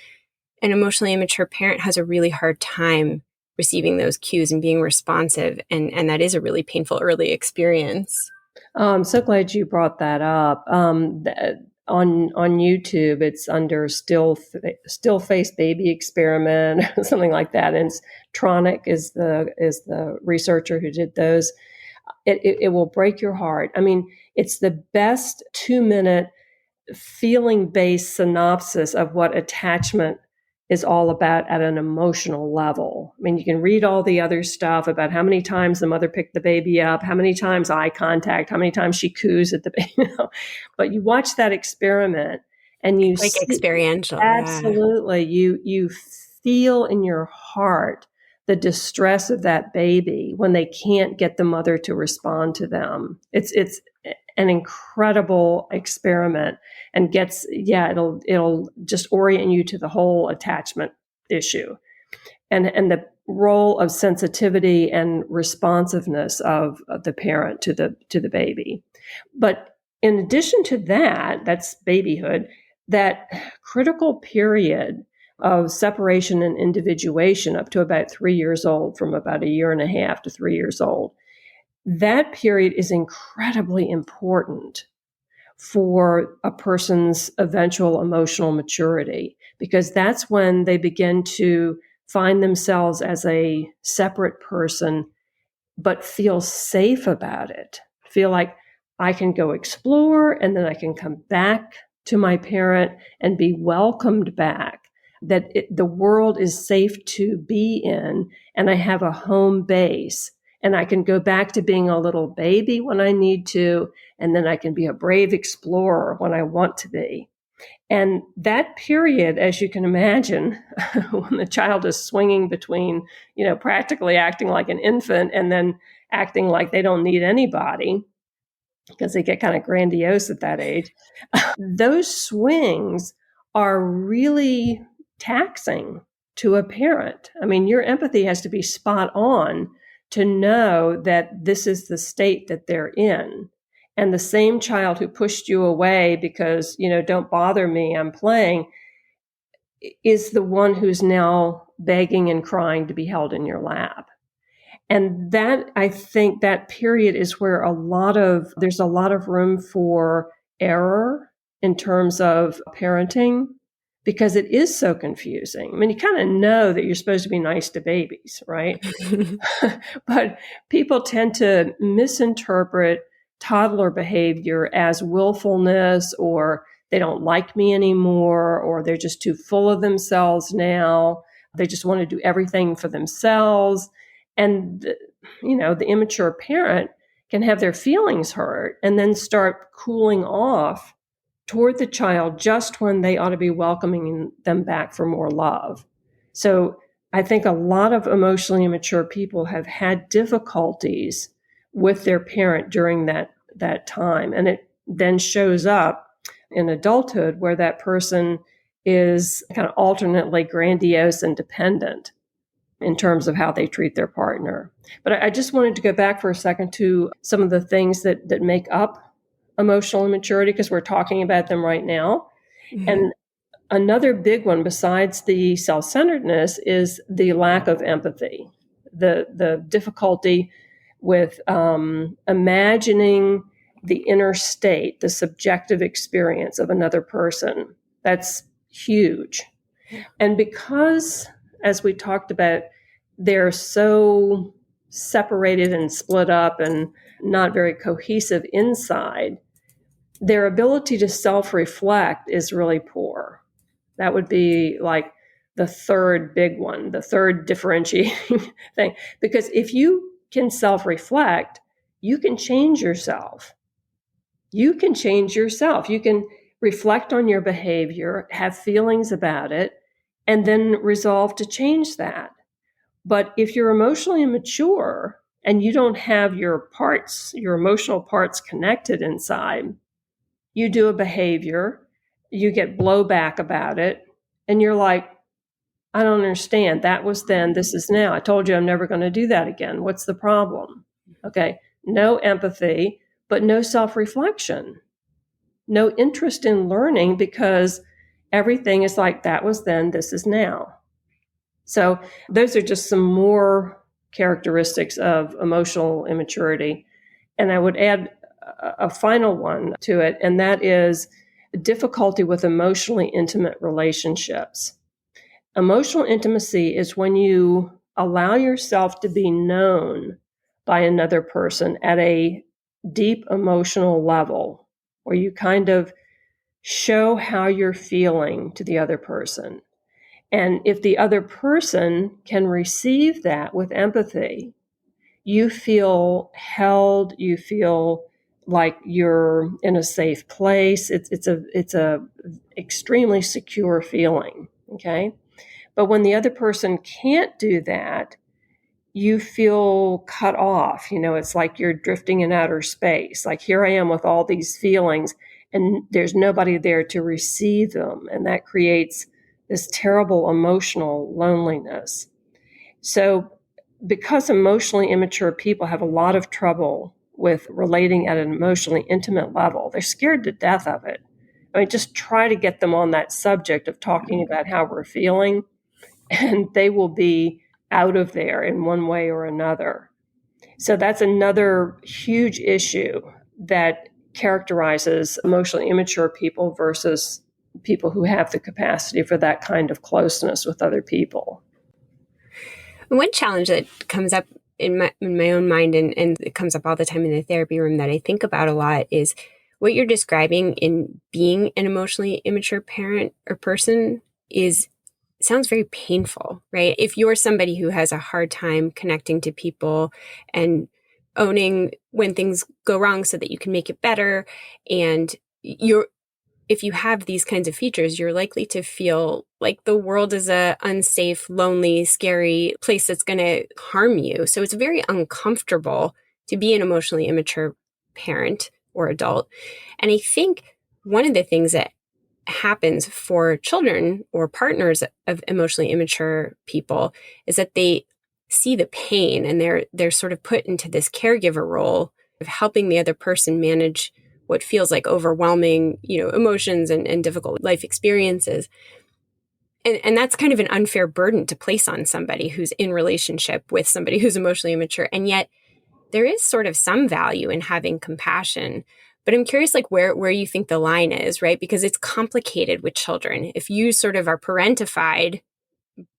[SPEAKER 1] an emotionally immature parent has a really hard time receiving those cues and being responsive. And that is a really painful early experience.
[SPEAKER 2] I'm so glad you brought that up. On YouTube, it's under still face baby experiment, something like that. And Tronic is the researcher who did those. It will break your heart. I mean, it's the best 2-minute feeling-based synopsis of what attachment is all about at an emotional level. I mean, you can read all the other stuff about how many times the mother picked the baby up, how many times eye contact, how many times she coos at the baby, but you watch that experiment and you
[SPEAKER 1] like
[SPEAKER 2] see,
[SPEAKER 1] experiential.
[SPEAKER 2] absolutely, you feel in your heart the distress of that baby when they can't get the mother to respond to them. It's an incredible experiment, and it'll just orient you to the whole attachment issue. And role of sensitivity and responsiveness of the parent to the baby. But in addition to that, that's babyhood, that critical period of separation and individuation up to about 3 years old, from about 1.5 years to 3 years old, that period is incredibly important for a person's eventual emotional maturity, because that's when they begin to find themselves as a separate person, but feel safe about it. Feel like I can go explore and then I can come back to my parent and be welcomed back. That the world is safe to be in, and I have a home base, and I can go back to being a little baby when I need to, and then I can be a brave explorer when I want to be. And that period, as you can imagine, when the child is swinging between, practically acting like an infant and then acting like they don't need anybody, because they get kind of grandiose at that age, those swings are really taxing to a parent. I mean, your empathy has to be spot on to know that this is the state that they're in. And the same child who pushed you away because, don't bother me, I'm playing, is the one who's now begging and crying to be held in your lap. And that, I think that period is where there's a lot of room for error in terms of parenting, because it is so confusing. I mean, you kind of know that you're supposed to be nice to babies, right? But people tend to misinterpret toddler behavior as willfulness, or they don't like me anymore, or they're just too full of themselves now. They just want to do everything for themselves. And, the immature parent can have their feelings hurt and then start cooling off toward the child just when they ought to be welcoming them back for more love. So I think a lot of emotionally immature people have had difficulties with their parent during that time. And it then shows up in adulthood, where that person is kind of alternately grandiose and dependent in terms of how they treat their partner. But I just wanted to go back for a second to some of the things that make up emotional immaturity, because we're talking about them right now. Mm-hmm. And another big one, besides the self-centeredness, is the lack of empathy, the difficulty with imagining the inner state, the subjective experience of another person. That's huge. And because, as we talked about, they're so separated and split up and not very cohesive inside, their ability to self-reflect is really poor. That would be like the third big one, the third differentiating thing. Because if you can self-reflect, you can change yourself. You can change yourself. You can reflect on your behavior, have feelings about it, and then resolve to change that. But if you're emotionally immature and you don't have your emotional parts connected inside, you do a behavior, you get blowback about it, and you're like, I don't understand. That was then, this is now. I told you I'm never going to do that again. What's the problem? Okay, no empathy, but no self-reflection, no interest in learning, because everything is like, that was then, this is now. So those are just some more characteristics of emotional immaturity. And I would add a final one to it, and that is difficulty with emotionally intimate relationships. Emotional intimacy is when you allow yourself to be known by another person at a deep emotional level, where you kind of show how you're feeling to the other person. And if the other person can receive that with empathy, you feel held, you feel like you're in a safe place. It's a extremely secure feeling, okay? But when the other person can't do that, you feel cut off. It's like you're drifting in outer space. Like, here I am with all these feelings, and there's nobody there to receive them. And that creates this terrible emotional loneliness. So because emotionally immature people have a lot of trouble with relating at an emotionally intimate level, they're scared to death of it. I mean, just try to get them on that subject of talking about how we're feeling, and they will be out of there in one way or another. So that's another huge issue that characterizes emotionally immature people versus people who have the capacity for that kind of closeness with other people.
[SPEAKER 1] One challenge that comes up in my own mind, and it comes up all the time in the therapy room that I think about a lot, is what you're describing in being an emotionally immature parent or person sounds very painful, right? If you're somebody who has a hard time connecting to people and owning when things go wrong so that you can make it better, and if you have these kinds of features, you're likely to feel like the world is a unsafe, lonely, scary place that's going to harm you. So it's very uncomfortable to be an emotionally immature parent or adult. And I think one of the things that happens for children or partners of emotionally immature people is that they see the pain, and they're sort of put into this caregiver role of helping the other person manage what feels like overwhelming, emotions and difficult life experiences. And that's kind of an unfair burden to place on somebody who's in relationship with somebody who's emotionally immature. And yet there is sort of some value in having compassion. But I'm curious, like, where you think the line is, right? Because it's complicated with children. If you sort of are parentified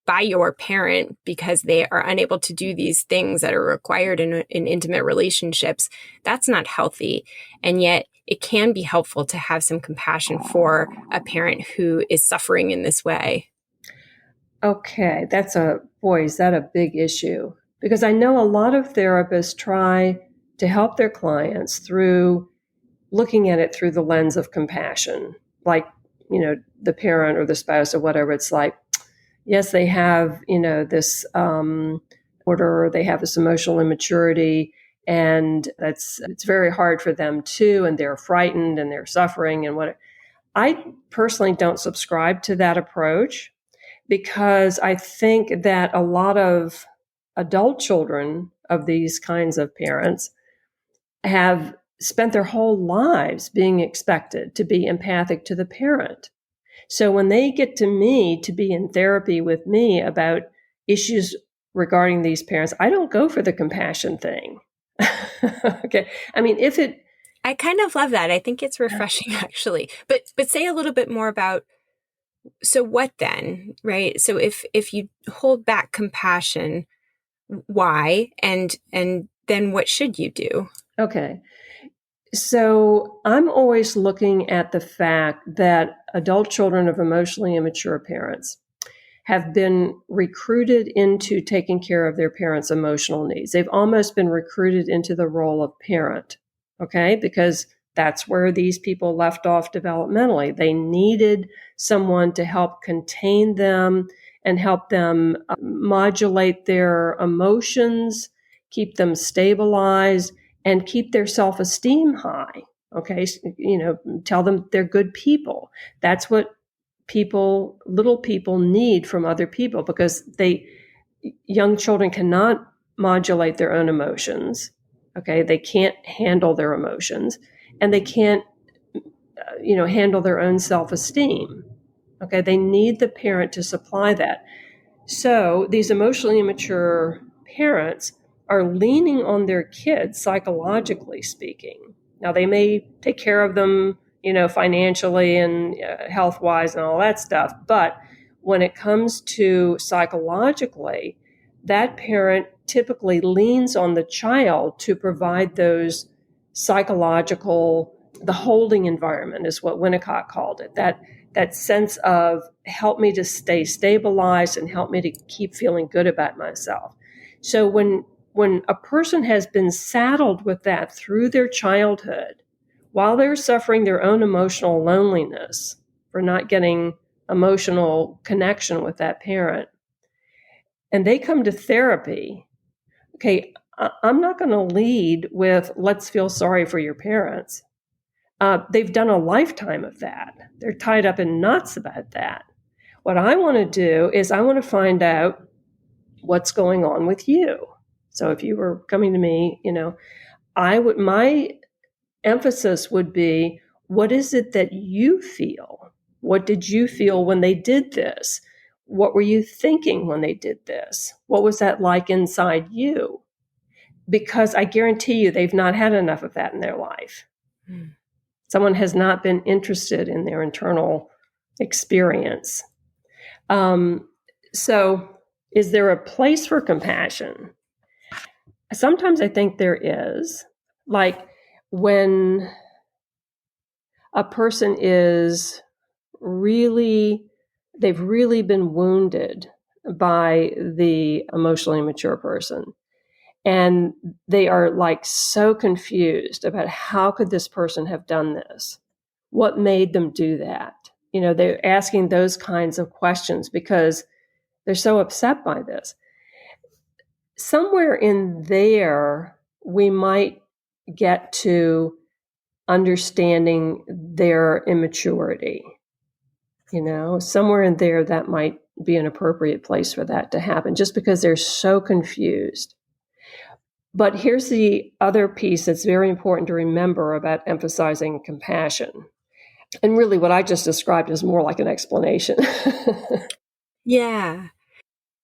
[SPEAKER 1] by your parent because they are unable to do these things that are required in intimate relationships, that's not healthy. And yet it can be helpful to have some compassion for a parent who is suffering in this way.
[SPEAKER 2] Okay, is that a big issue? Because I know a lot of therapists try to help their clients through looking at it through the lens of compassion. Like, the parent or the spouse or whatever, it's like, yes, they have, this order, they have this emotional immaturity, and it's very hard for them too, and they're frightened and they're suffering and what. I personally don't subscribe to that approach, because I think that a lot of adult children of these kinds of parents have spent their whole lives being expected to be empathic to the parent. So when they get to me to be in therapy with me about issues regarding these parents, I don't go for the compassion thing. Okay. I mean,
[SPEAKER 1] I kind of love that. I think it's refreshing, actually. But say a little bit more about, so what then, right? So if you hold back compassion, why? And then what should you do?
[SPEAKER 2] Okay. So I'm always looking at the fact that adult children of emotionally immature parents have been recruited into taking care of their parents' emotional needs. They've almost been recruited into the role of parent, okay? Because that's where these people left off developmentally. They needed someone to help contain them and help them modulate their emotions, keep them stabilized, and keep their self-esteem high. Okay, tell them they're good people. That's what little people need from other people, because young children cannot modulate their own emotions. Okay, they can't handle their emotions, and they can't, handle their own self-esteem. Okay, they need the parent to supply that. So these emotionally immature parents are leaning on their kids, psychologically speaking. Now, they may take care of them, financially and health-wise and all that stuff. But when it comes to psychologically, that parent typically leans on the child to provide those the holding environment is what Winnicott called it. That sense of help me to stay stabilized and help me to keep feeling good about myself. So when a person has been saddled with that through their childhood, while they're suffering their own emotional loneliness for not getting emotional connection with that parent, and they come to therapy, okay, I'm not going to lead with, let's feel sorry for your parents. They've done a lifetime of that. They're tied up in knots about that. What I want to do is I want to find out, what's going on with you. So if you were coming to me, my emphasis would be, what is it that you feel? What did you feel when they did this? What were you thinking when they did this? What was that like inside you? Because I guarantee you they've not had enough of that in their life. Mm. Someone has not been interested in their internal experience. So is there a place for compassion? Sometimes I think there is. Like when a person is they've really been wounded by the emotionally immature person. And they are like so confused about how could this person have done this? What made them do that? They're asking those kinds of questions because they're so upset by this. Somewhere in there, we might get to understanding their immaturity. Somewhere in there, that might be an appropriate place for that to happen, just because they're so confused. But here's the other piece that's very important to remember about emphasizing compassion. And really what I just described is more like an explanation.
[SPEAKER 1] Yeah.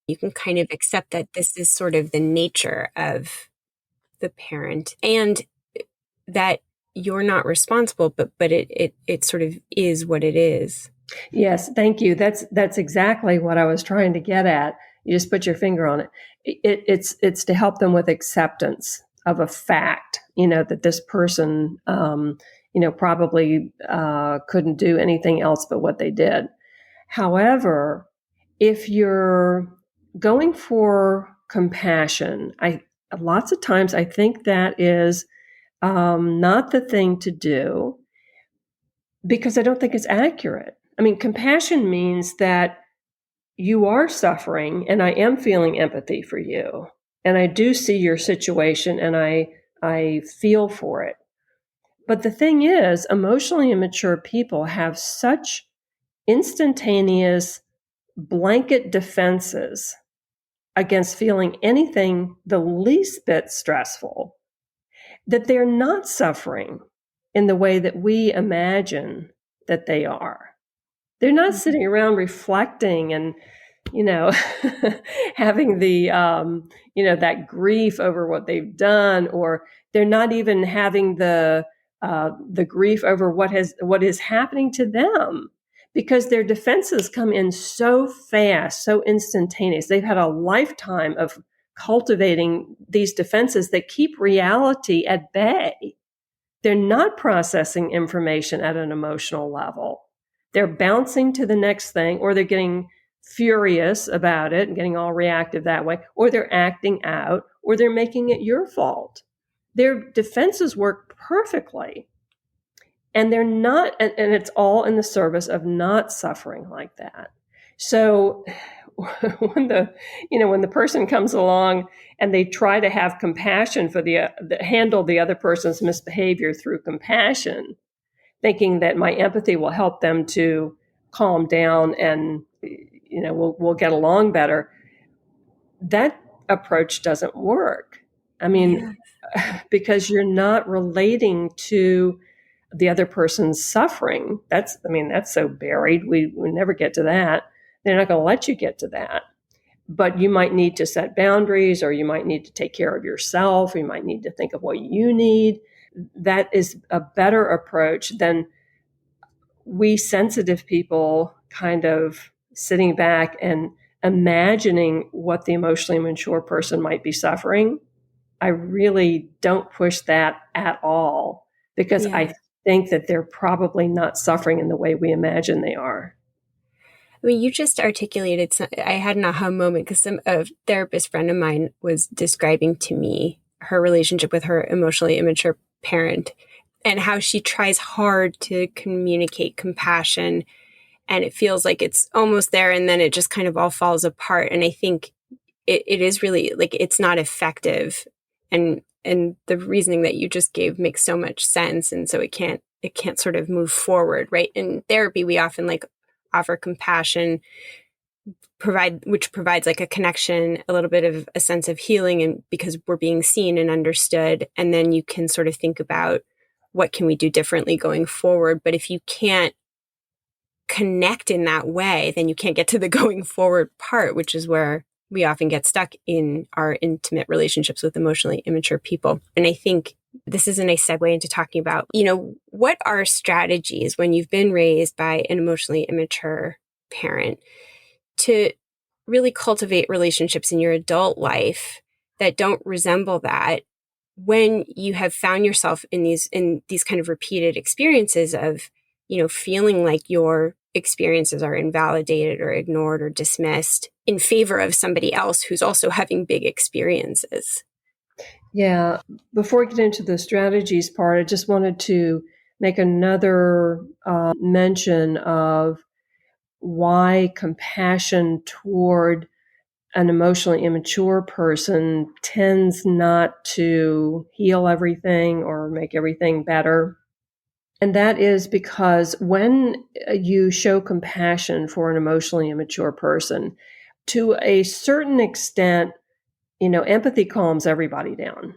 [SPEAKER 1] You can kind of accept that this is sort of the nature of the parent and that you're not responsible, but it sort of is what it is.
[SPEAKER 2] Yes, thank you. That's exactly what I was trying to get at. You just put your finger on it. It's to help them with acceptance of a fact, that this person, probably couldn't do anything else but what they did. However, if you're going for compassion, lots of times I think that is not the thing to do because I don't think it's accurate. I mean, compassion means that you are suffering and I am feeling empathy for you. And I do see your situation and I feel for it. But the thing is, emotionally immature people have such instantaneous blanket defenses against feeling anything the least bit stressful that they're not suffering in the way that we imagine that they are. They're not sitting around reflecting and, having the, that grief over what they've done, or they're not even having the grief over what is happening to them, because their defenses come in so fast, so instantaneous. They've had a lifetime of cultivating these defenses that keep reality at bay. They're not processing information at an emotional level. They're bouncing to the next thing, or they're getting furious about it and getting all reactive that way, or they're acting out, or they're making it your fault. Their defenses work perfectly. And they're not, and it's all in the service of not suffering like that. So when the person comes along and they try to have compassion for handle the other person's misbehavior through compassion, thinking that my empathy will help them to calm down and we'll get along better, that approach doesn't work. I mean, because you're not relating to the other person's suffering. That's so buried. We never get to that. They're not going to let you get to that. But you might need to set boundaries, or you might need to take care of yourself. You might need to think of what you need. That is a better approach than we sensitive people kind of sitting back and imagining what the emotionally mature person might be suffering. I really don't push that at all, because I think that they're probably not suffering in the way we imagine they are.
[SPEAKER 1] I mean, you just articulated, I had an aha moment because a therapist friend of mine was describing to me her relationship with her emotionally immature parent and how she tries hard to communicate compassion, and it feels like it's almost there and then it just kind of all falls apart. And I think it is really like it's not effective. And the reasoning that you just gave makes so much sense. And so it can't sort of move forward, right? In therapy, we often offer compassion which provides like a connection, a little bit of a sense of healing, and because we're being seen and understood. And then you can sort of think about what can we do differently going forward. But if you can't connect in that way, then you can't get to the going forward part, which is where we often get stuck in our intimate relationships with emotionally immature people. And I think this is a nice segue into talking about, what are strategies when you've been raised by an emotionally immature parent to really cultivate relationships in your adult life that don't resemble that, when you have found yourself in these kind of repeated experiences of, feeling like your experiences are invalidated or ignored or dismissed in favor of somebody else who's also having big experiences?
[SPEAKER 2] Yeah. Before we get into the strategies part, I just wanted to make another mention of why compassion toward an emotionally immature person tends not to heal everything or make everything better. And that is because when you show compassion for an emotionally immature person, to a certain extent, empathy calms everybody down.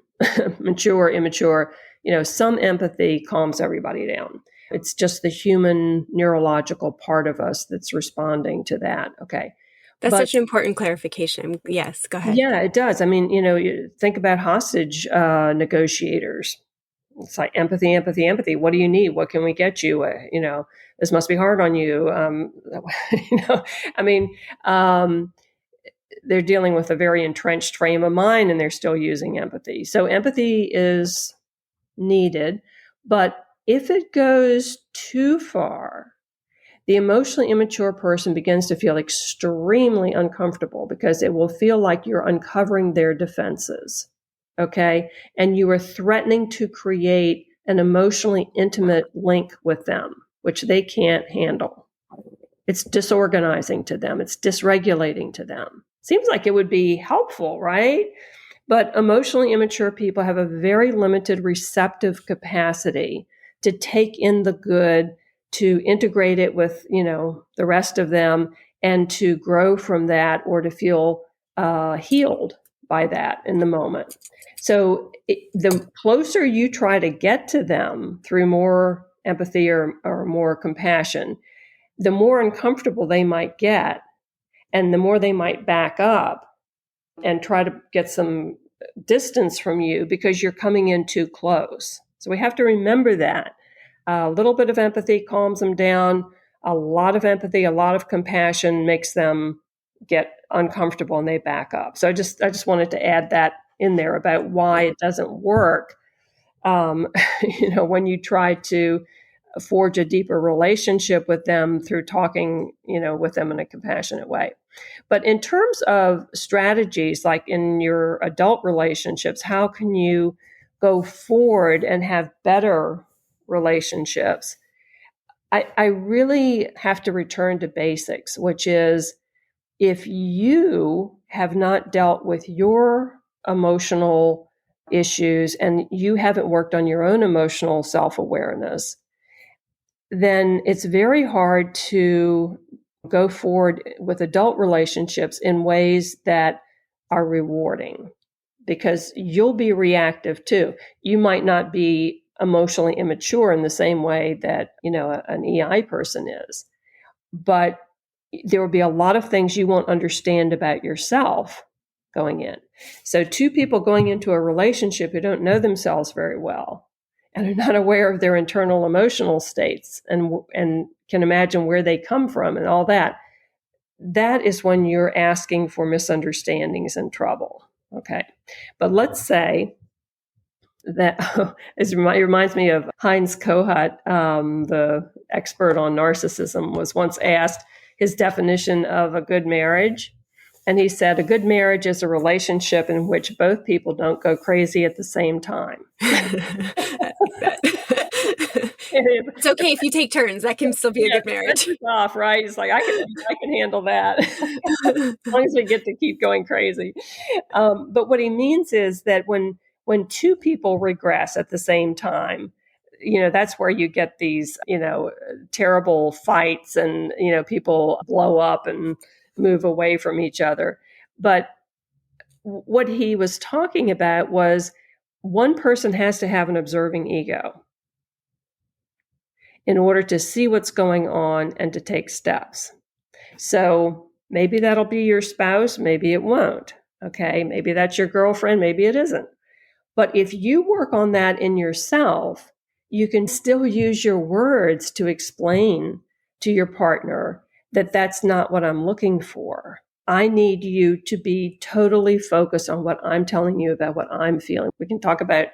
[SPEAKER 2] Mature, immature, some empathy calms everybody down. It's just the human neurological part of us that's responding to that. Okay.
[SPEAKER 1] That's such an important clarification. Yes, go ahead.
[SPEAKER 2] Yeah, it does. I mean, you think about hostage negotiators. It's like empathy, empathy, empathy. What do you need? What can we get you? This must be hard on you. I mean, they're dealing with a very entrenched frame of mind and they're still using empathy. So empathy is needed. But if it goes too far, the emotionally immature person begins to feel extremely uncomfortable because it will feel like you're uncovering their defenses. Okay. And you are threatening to create an emotionally intimate link with them, which they can't handle. It's disorganizing to them. It's dysregulating to them. Seems like it would be helpful, right? But emotionally immature people have a very limited receptive capacity to take in the good, to integrate it with, the rest of them, and to grow from that or to feel healed by that in the moment. So the closer you try to get to them through more empathy or more compassion, the more uncomfortable they might get and the more they might back up and try to get some distance from you because you're coming in too close. So we have to remember that. A little bit of empathy calms them down. A lot of empathy, a lot of compassion makes them get uncomfortable and they back up. So I just wanted to add that in there about why it doesn't work. When you try to forge a deeper relationship with them through talking, with them in a compassionate way. But in terms of strategies, like in your adult relationships, how can you go forward and have better relationships? I really have to return to basics, which is if you have not dealt with your emotional issues and you haven't worked on your own emotional self-awareness, then it's very hard to go forward with adult relationships in ways that are rewarding because you'll be reactive too. You might not be emotionally immature in the same way that, an EI person is, but there will be a lot of things you won't understand about yourself going in. So two people going into a relationship who don't know themselves very well and are not aware of their internal emotional states and can imagine where they come from and all that, that is when you're asking for misunderstandings and trouble. Okay. But let's say that it reminds me of Heinz Kohut, the expert on narcissism, was once asked his definition of a good marriage. And he said, a good marriage is a relationship in which both people don't go crazy at the same time.
[SPEAKER 1] It's okay if you take turns. That can still be a good marriage.
[SPEAKER 2] Off, right? It's like, I can handle that as long as we get to keep going crazy. But what he means is that when two people regress at the same time, that's where you get these, terrible fights and, people blow up and move away from each other. But what he was talking about was one person has to have an observing ego in order to see what's going on and to take steps. So maybe that'll be your spouse, maybe it won't. Okay, maybe that's your girlfriend, maybe it isn't. But if you work on that in yourself, you can still use your words to explain to your partner that that's not what I'm looking for. I need you to be totally focused on what I'm telling you about what I'm feeling. We can talk about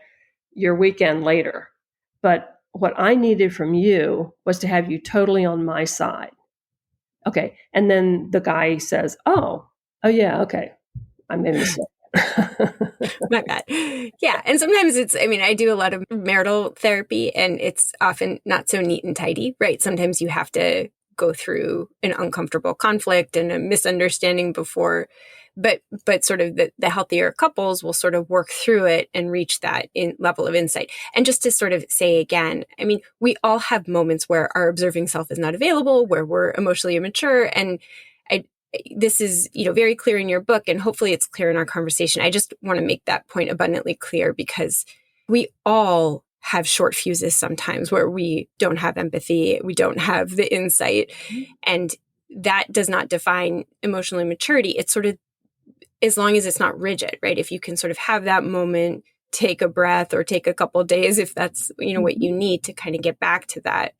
[SPEAKER 2] your weekend later. But what I needed from you was to have you totally on my side. Okay. And then the guy says, oh yeah, okay. I made a mistake.
[SPEAKER 1] My bad. Yeah. And sometimes I do a lot of marital therapy and it's often not so neat and tidy, right? Sometimes you have to go through an uncomfortable conflict and a misunderstanding before, but sort of the healthier couples will sort of work through it and reach that level of insight. And just to sort of say again, we all have moments where our observing self is not available, where we're emotionally immature. And this is, very clear in your book, and hopefully it's clear in our conversation. I just want to make that point abundantly clear because we all have short fuses sometimes where we don't have empathy, we don't have the insight, and that does not define emotional maturity. It's sort of, as long as it's not rigid, right? If you can sort of have that moment, take a breath or take a couple of days, if that's, what you need to kind of get back to that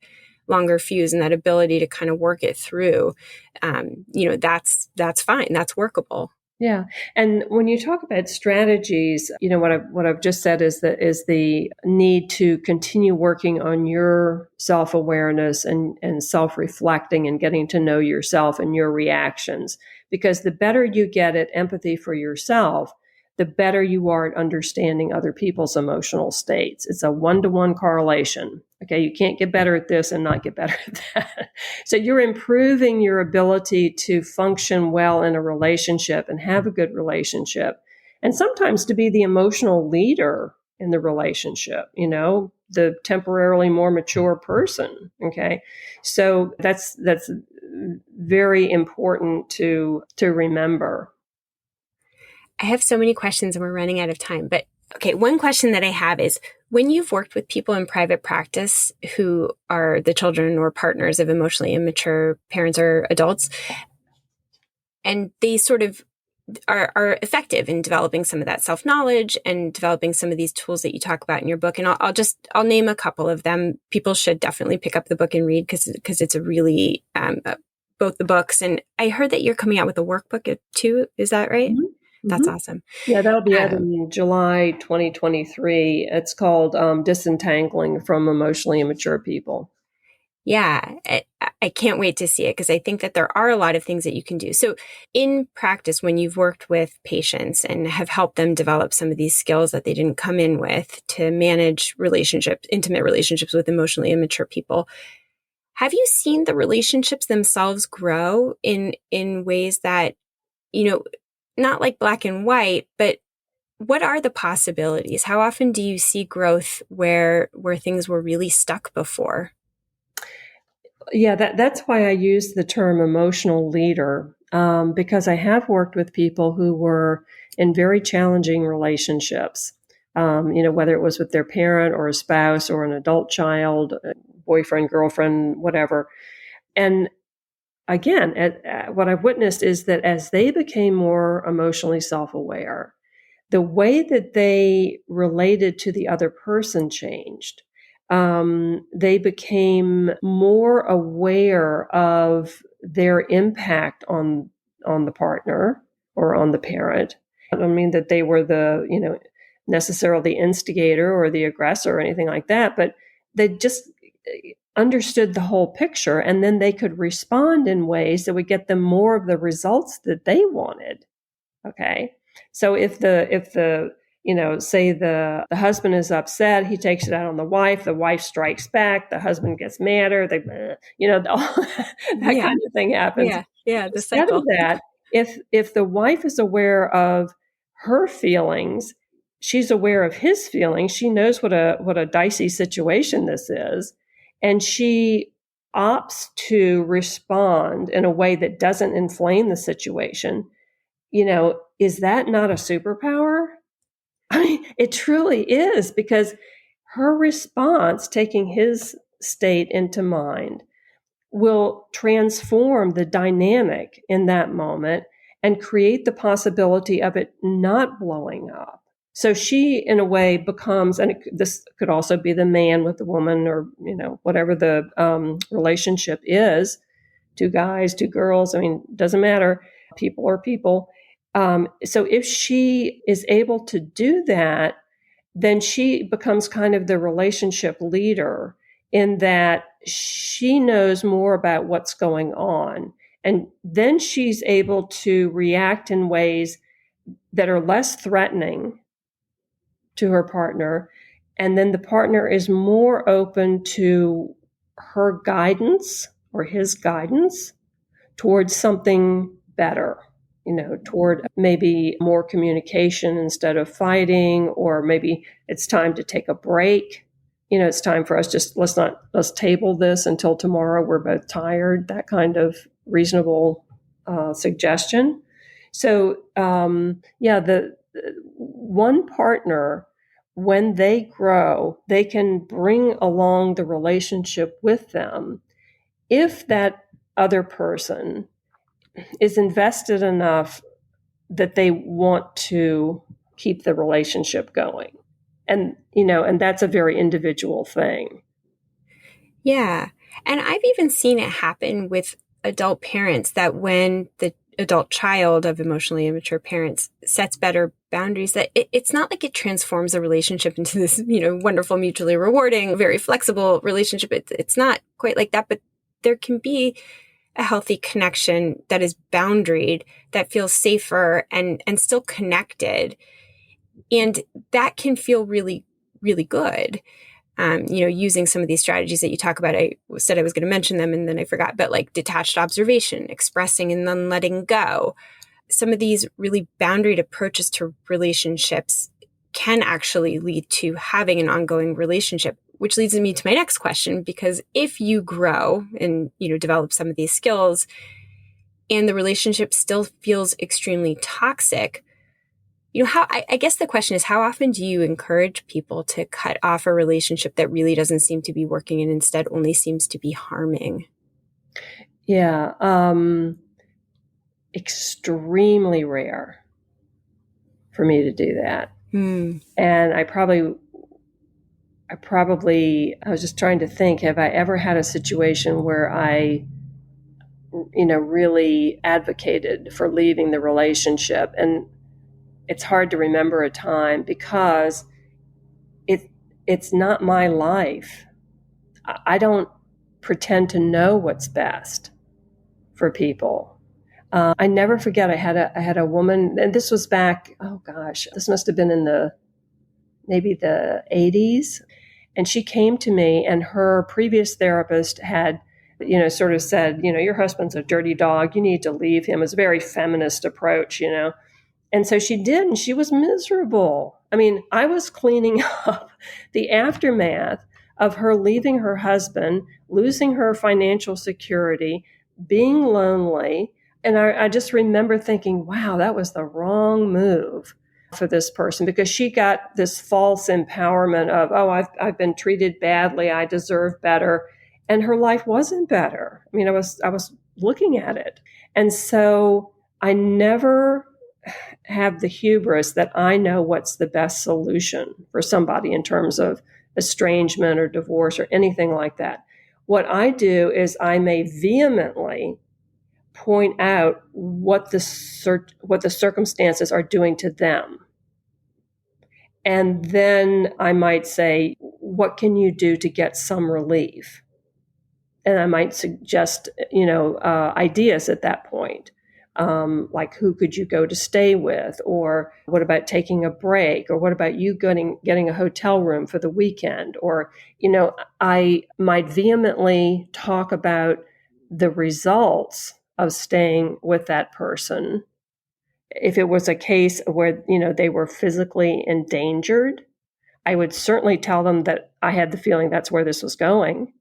[SPEAKER 1] longer fuse and that ability to kind of work it through, that's fine. That's workable.
[SPEAKER 2] Yeah. And when you talk about strategies, what I've just said is the need to continue working on your self-awareness and self-reflecting and getting to know yourself and your reactions. Because the better you get at empathy for yourself, the better you are at understanding other people's emotional states. It's a one-to-one correlation. Okay, you can't get better at this and not get better at that. So you're improving your ability to function well in a relationship and have a good relationship. And sometimes to be the emotional leader in the relationship, the temporarily more mature person. Okay. So that's very important to remember.
[SPEAKER 1] I have so many questions and we're running out of time, but okay. One question that I have is, when you've worked with people in private practice who are the children or partners of emotionally immature parents or adults, and they sort of are effective in developing some of that self-knowledge and developing some of these tools that you talk about in your book. And I'll name a couple of them. People should definitely pick up the book and read because it's a really, both the books. And I heard that you're coming out with a workbook too. Is that right? Mm-hmm. That's awesome.
[SPEAKER 2] Yeah, that'll be out in July 2023. It's called Disentangling from Emotionally Immature People.
[SPEAKER 1] Yeah, I can't wait to see it because I think that there are a lot of things that you can do. So in practice, when you've worked with patients and have helped them develop some of these skills that they didn't come in with to manage intimate relationships with emotionally immature people, have you seen the relationships themselves grow in ways that, not like black and white, but what are the possibilities? How often do you see growth where things were really stuck before?
[SPEAKER 2] Yeah, that's why I use the term emotional leader, because I have worked with people who were in very challenging relationships, whether it was with their parent or a spouse or an adult child, boyfriend, girlfriend, whatever. And again, what I've witnessed is that as they became more emotionally self-aware, the way that they related to the other person changed. They became more aware of their impact on the partner or on the parent. I don't mean that they were necessarily the instigator or the aggressor or anything like that, but they just understood the whole picture, and then they could respond in ways that would get them more of the results that they wanted. Okay. So if the say the husband is upset, he takes it out on the wife strikes back, the husband gets madder, that kind of thing happens.
[SPEAKER 1] Yeah. The
[SPEAKER 2] Instead
[SPEAKER 1] cycle.
[SPEAKER 2] of that, if the wife is aware of her feelings, she's aware of his feelings, she knows what a dicey situation this is, and she opts to respond in a way that doesn't inflame the situation, is that not a superpower? I mean, it truly is, because her response, taking his state into mind, will transform the dynamic in that moment and create the possibility of it not blowing up. So she, in a way, becomes, and this could also be the man with the woman, or, whatever the relationship is, two guys, two girls, I mean, doesn't matter. People are people. So if she is able to do that, then she becomes kind of the relationship leader, in that she knows more about what's going on. And then she's able to react in ways that are less threatening to her partner. And then the partner is more open to her guidance, or his guidance, towards something better, toward maybe more communication instead of fighting, or maybe it's time to take a break. It's time for us, let's table this until tomorrow. We're both tired, that kind of reasonable suggestion. So, the one partner, when they grow, they can bring along the relationship with them if that other person is invested enough that they want to keep the relationship going. And, and that's a very individual thing.
[SPEAKER 1] Yeah. And I've even seen it happen with adult parents, that when the adult child of emotionally immature parents sets better boundaries, that it's not like it transforms a relationship into this, wonderful, mutually rewarding, very flexible relationship. It's not quite like that, but there can be a healthy connection that is boundaried, that feels safer and still connected. And that can feel really, really good. Using some of these strategies that you talk about. I said I was going to mention them and then I forgot, but like detached observation, expressing and then letting go. Some of these really boundaried approaches to relationships can actually lead to having an ongoing relationship, which leads me to my next question, because if you grow and, develop some of these skills and the relationship still feels extremely toxic, I guess the question is, how often do you encourage people to cut off a relationship that really doesn't seem to be working and instead only seems to be harming?
[SPEAKER 2] Yeah. Extremely rare for me to do that. And I was just trying to think, have I ever had a situation where I, really advocated for leaving the relationship? And it's hard to remember a time, because it's not my life. I don't pretend to know what's best for people. I never forget, I had a woman, and this was back, this must have been in maybe the 80s. And she came to me, and her previous therapist had, sort of said, your husband's a dirty dog. You need to leave him. It's a very feminist approach, And so she did, and she was miserable. I mean, I was cleaning up the aftermath of her leaving her husband, losing her financial security, being lonely. And I just remember thinking, wow, that was the wrong move for this person, because she got this false empowerment of, I've been treated badly, I deserve better. And her life wasn't better. I mean, I was looking at it. And so I never have the hubris that I know what's the best solution for somebody in terms of estrangement or divorce or anything like that. What I do is I may vehemently point out what the circumstances are doing to them. And then I might say, what can you do to get some relief? And I might suggest, ideas at that point. Like, who could you go to stay with? Or what about taking a break? Or what about you getting a hotel room for the weekend? Or, I might vehemently talk about the results of staying with that person. If it was a case where, they were physically endangered, I would certainly tell them that I had the feeling that's where this was going.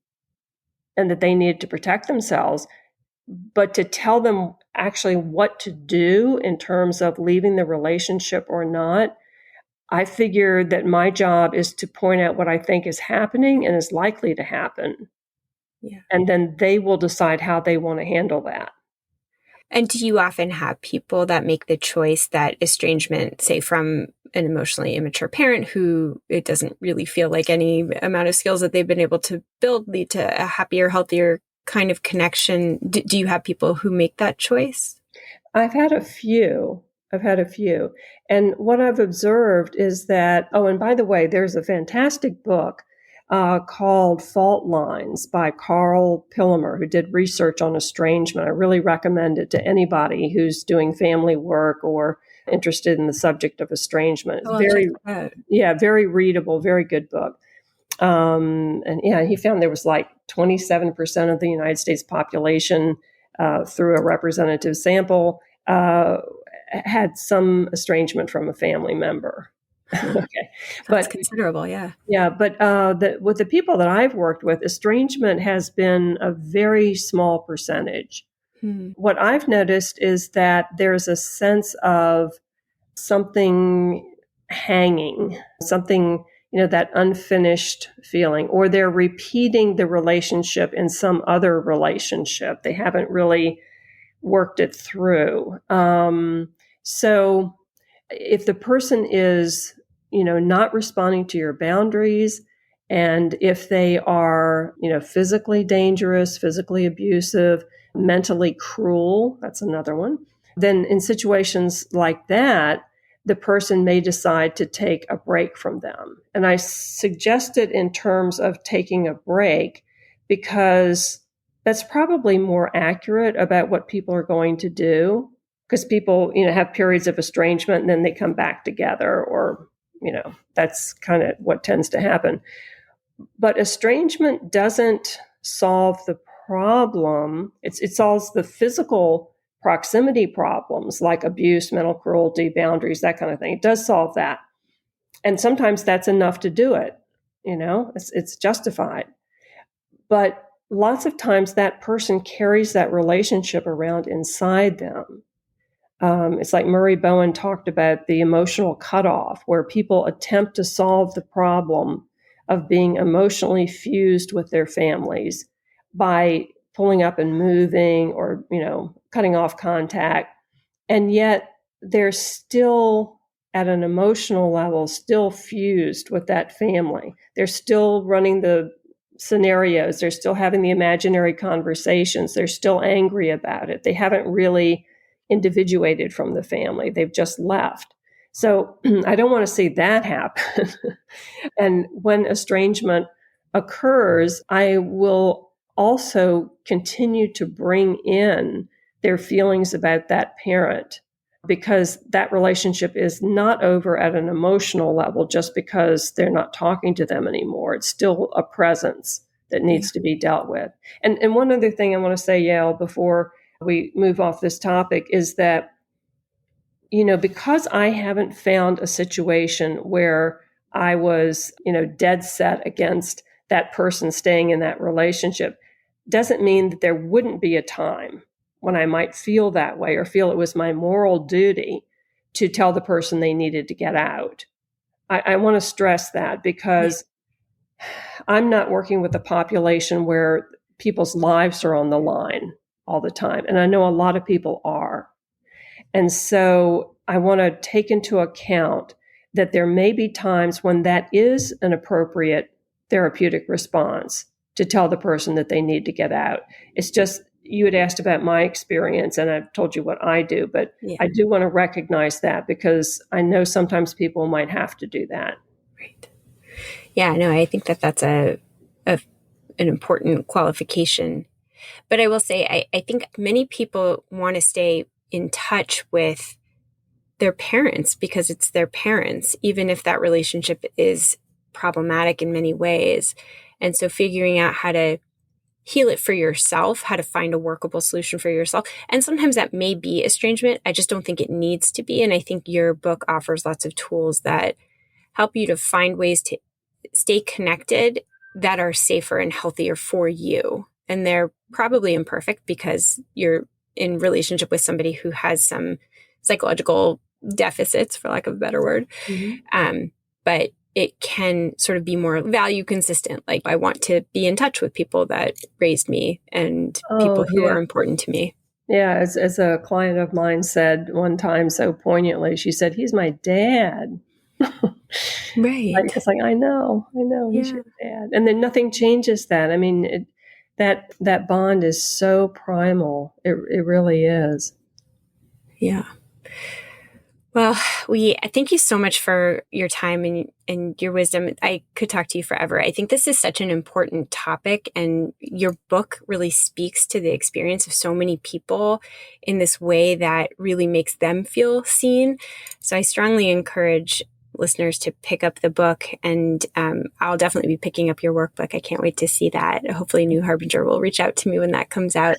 [SPEAKER 2] and that they needed to protect themselves. But to tell them actually what to do in terms of leaving the relationship or not, I figure that my job is to point out what I think is happening and is likely to happen.
[SPEAKER 1] Yeah.
[SPEAKER 2] And then they will decide how they want to handle that.
[SPEAKER 1] And do you often have people that make the choice that estrangement, say from an emotionally immature parent who it doesn't really feel like any amount of skills that they've been able to build lead to a happier, healthier kind of connection? Do you have people who make that choice?
[SPEAKER 2] I've had a few. And what I've observed is that, oh, and by the way, there's a fantastic book called Fault Lines by Carl Pillemer, who did research on estrangement. I really recommend it to anybody who's doing family work or interested in the subject of estrangement. It's very readable, very good book. And yeah, he found there was like 27% of the United States population through a representative sample had some estrangement from a family member.
[SPEAKER 1] Okay, that's considerable, yeah.
[SPEAKER 2] Yeah, but with the people that I've worked with, estrangement has been a very small percentage. What I've noticed is that there's a sense of something hanging, something, that unfinished feeling, or they're repeating the relationship in some other relationship. They haven't really worked it through. So if the person is, not responding to your boundaries, and if they are, physically dangerous, physically abusive, mentally cruel, that's another one, then in situations like that, the person may decide to take a break from them. And I suggest it in terms of taking a break because that's probably more accurate about what people are going to do, because people, have periods of estrangement and then they come back together, or, that's kind of what tends to happen. But estrangement doesn't solve the problem. It solves the physical proximity problems like abuse, mental cruelty, boundaries, that kind of thing. It does solve that. And sometimes that's enough to do it. It's justified. But lots of times that person carries that relationship around inside them. It's like Murray Bowen talked about the emotional cutoff, where people attempt to solve the problem of being emotionally fused with their families by pulling up and moving or, cutting off contact. And yet they're still at an emotional level, still fused with that family. They're still running the scenarios. They're still having the imaginary conversations. They're still angry about it. They haven't really individuated from the family. They've just left. So I don't want to see that happen. And when estrangement occurs, I will also continue to bring in their feelings about that parent, because that relationship is not over at an emotional level just because they're not talking to them anymore. It's still a presence that needs to be dealt with. And one other thing I want to say, Yael, before we move off this topic, is that, because I haven't found a situation where I was, dead set against that person staying in that relationship, doesn't mean that there wouldn't be a time when I might feel that way or feel it was my moral duty to tell the person they needed to get out. I want to stress that, because I'm not working with a population where people's lives are on the line all the time. And I know a lot of people are. And so I want to take into account that there may be times when that is an appropriate therapeutic response to tell the person that they need to get out. It's just, you had asked about my experience, and I've told you what I do, but I do want to recognize that, because I know sometimes people might have to do that.
[SPEAKER 1] Right. Yeah, no, I think that that's an important qualification. But I will say, I think many people want to stay in touch with their parents because it's their parents, even if that relationship is problematic in many ways. And so figuring out how to heal it for yourself, how to find a workable solution for yourself. And sometimes that may be estrangement. I just don't think it needs to be. And I think your book offers lots of tools that help you to find ways to stay connected that are safer and healthier for you. and they're probably imperfect because you're in relationship with somebody who has some psychological deficits, for lack of a better word. But it can sort of be more value consistent. Like, I want to be in touch with people that raised me and people who are important to me.
[SPEAKER 2] Yeah, as a client of mine said one time so poignantly, she said, "He's my dad."
[SPEAKER 1] Right.
[SPEAKER 2] It's like, I know, he's your dad. And then nothing changes that. I mean, that bond is so primal. It really is.
[SPEAKER 1] Yeah. Well, I thank you so much for your time and your wisdom. I could talk to you forever. I think this is such an important topic, and your book really speaks to the experience of so many people in this way that really makes them feel seen. So I strongly encourage listeners to pick up the book, and I'll definitely be picking up your workbook. I can't wait to see that. Hopefully New Harbinger will reach out to me when that comes out.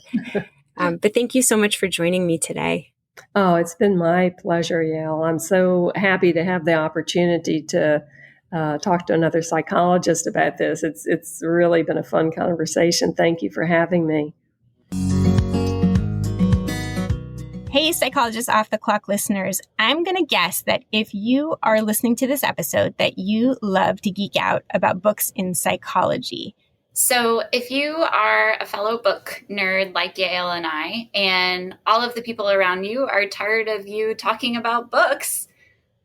[SPEAKER 1] But thank you so much for joining me today.
[SPEAKER 2] Oh, it's been my pleasure, Yael. I'm so happy to have the opportunity to talk to another psychologist about this. It's really been a fun conversation. Thank you for having me.
[SPEAKER 1] Hey, Psychologists Off the Clock listeners, I'm going to guess that if you are listening to this episode, that you love to geek out about books in psychology.
[SPEAKER 5] So if you are a fellow book nerd like Yael and I, and all of the people around you are tired of you talking about books,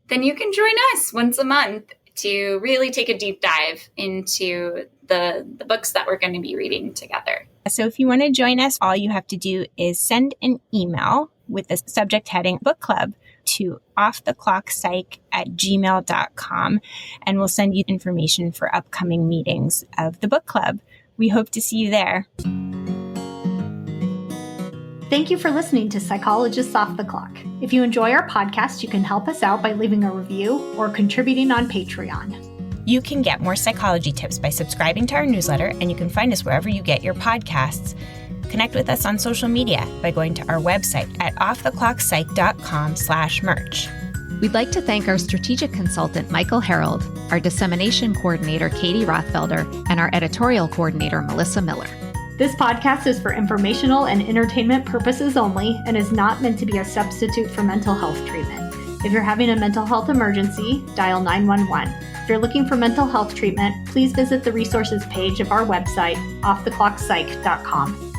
[SPEAKER 5] then you can join us once a month to really take a deep dive into the books that we're going to be reading together.
[SPEAKER 1] So if you want to join us, all you have to do is send an email with the subject heading Book Club to offtheclockpsych@gmail.com, and we'll send you information for upcoming meetings of the book club. We hope to see you there.
[SPEAKER 3] Thank you for listening to Psychologists Off the Clock. If you enjoy our podcast, you can help us out by leaving a review or contributing on Patreon.
[SPEAKER 1] You can get more psychology tips by subscribing to our newsletter, and you can find us wherever you get your podcasts. Connect with us on social media by going to our website at offtheclockpsych.com/merch.
[SPEAKER 4] We'd like to thank our strategic consultant, Michael Harold, our dissemination coordinator, Katie Rothfelder, and our editorial coordinator, Melissa Miller.
[SPEAKER 3] This podcast is for informational and entertainment purposes only and is not meant to be a substitute for mental health treatment. If you're having a mental health emergency, dial 911. If you're looking for mental health treatment, please visit the resources page of our website, offtheclockpsych.com.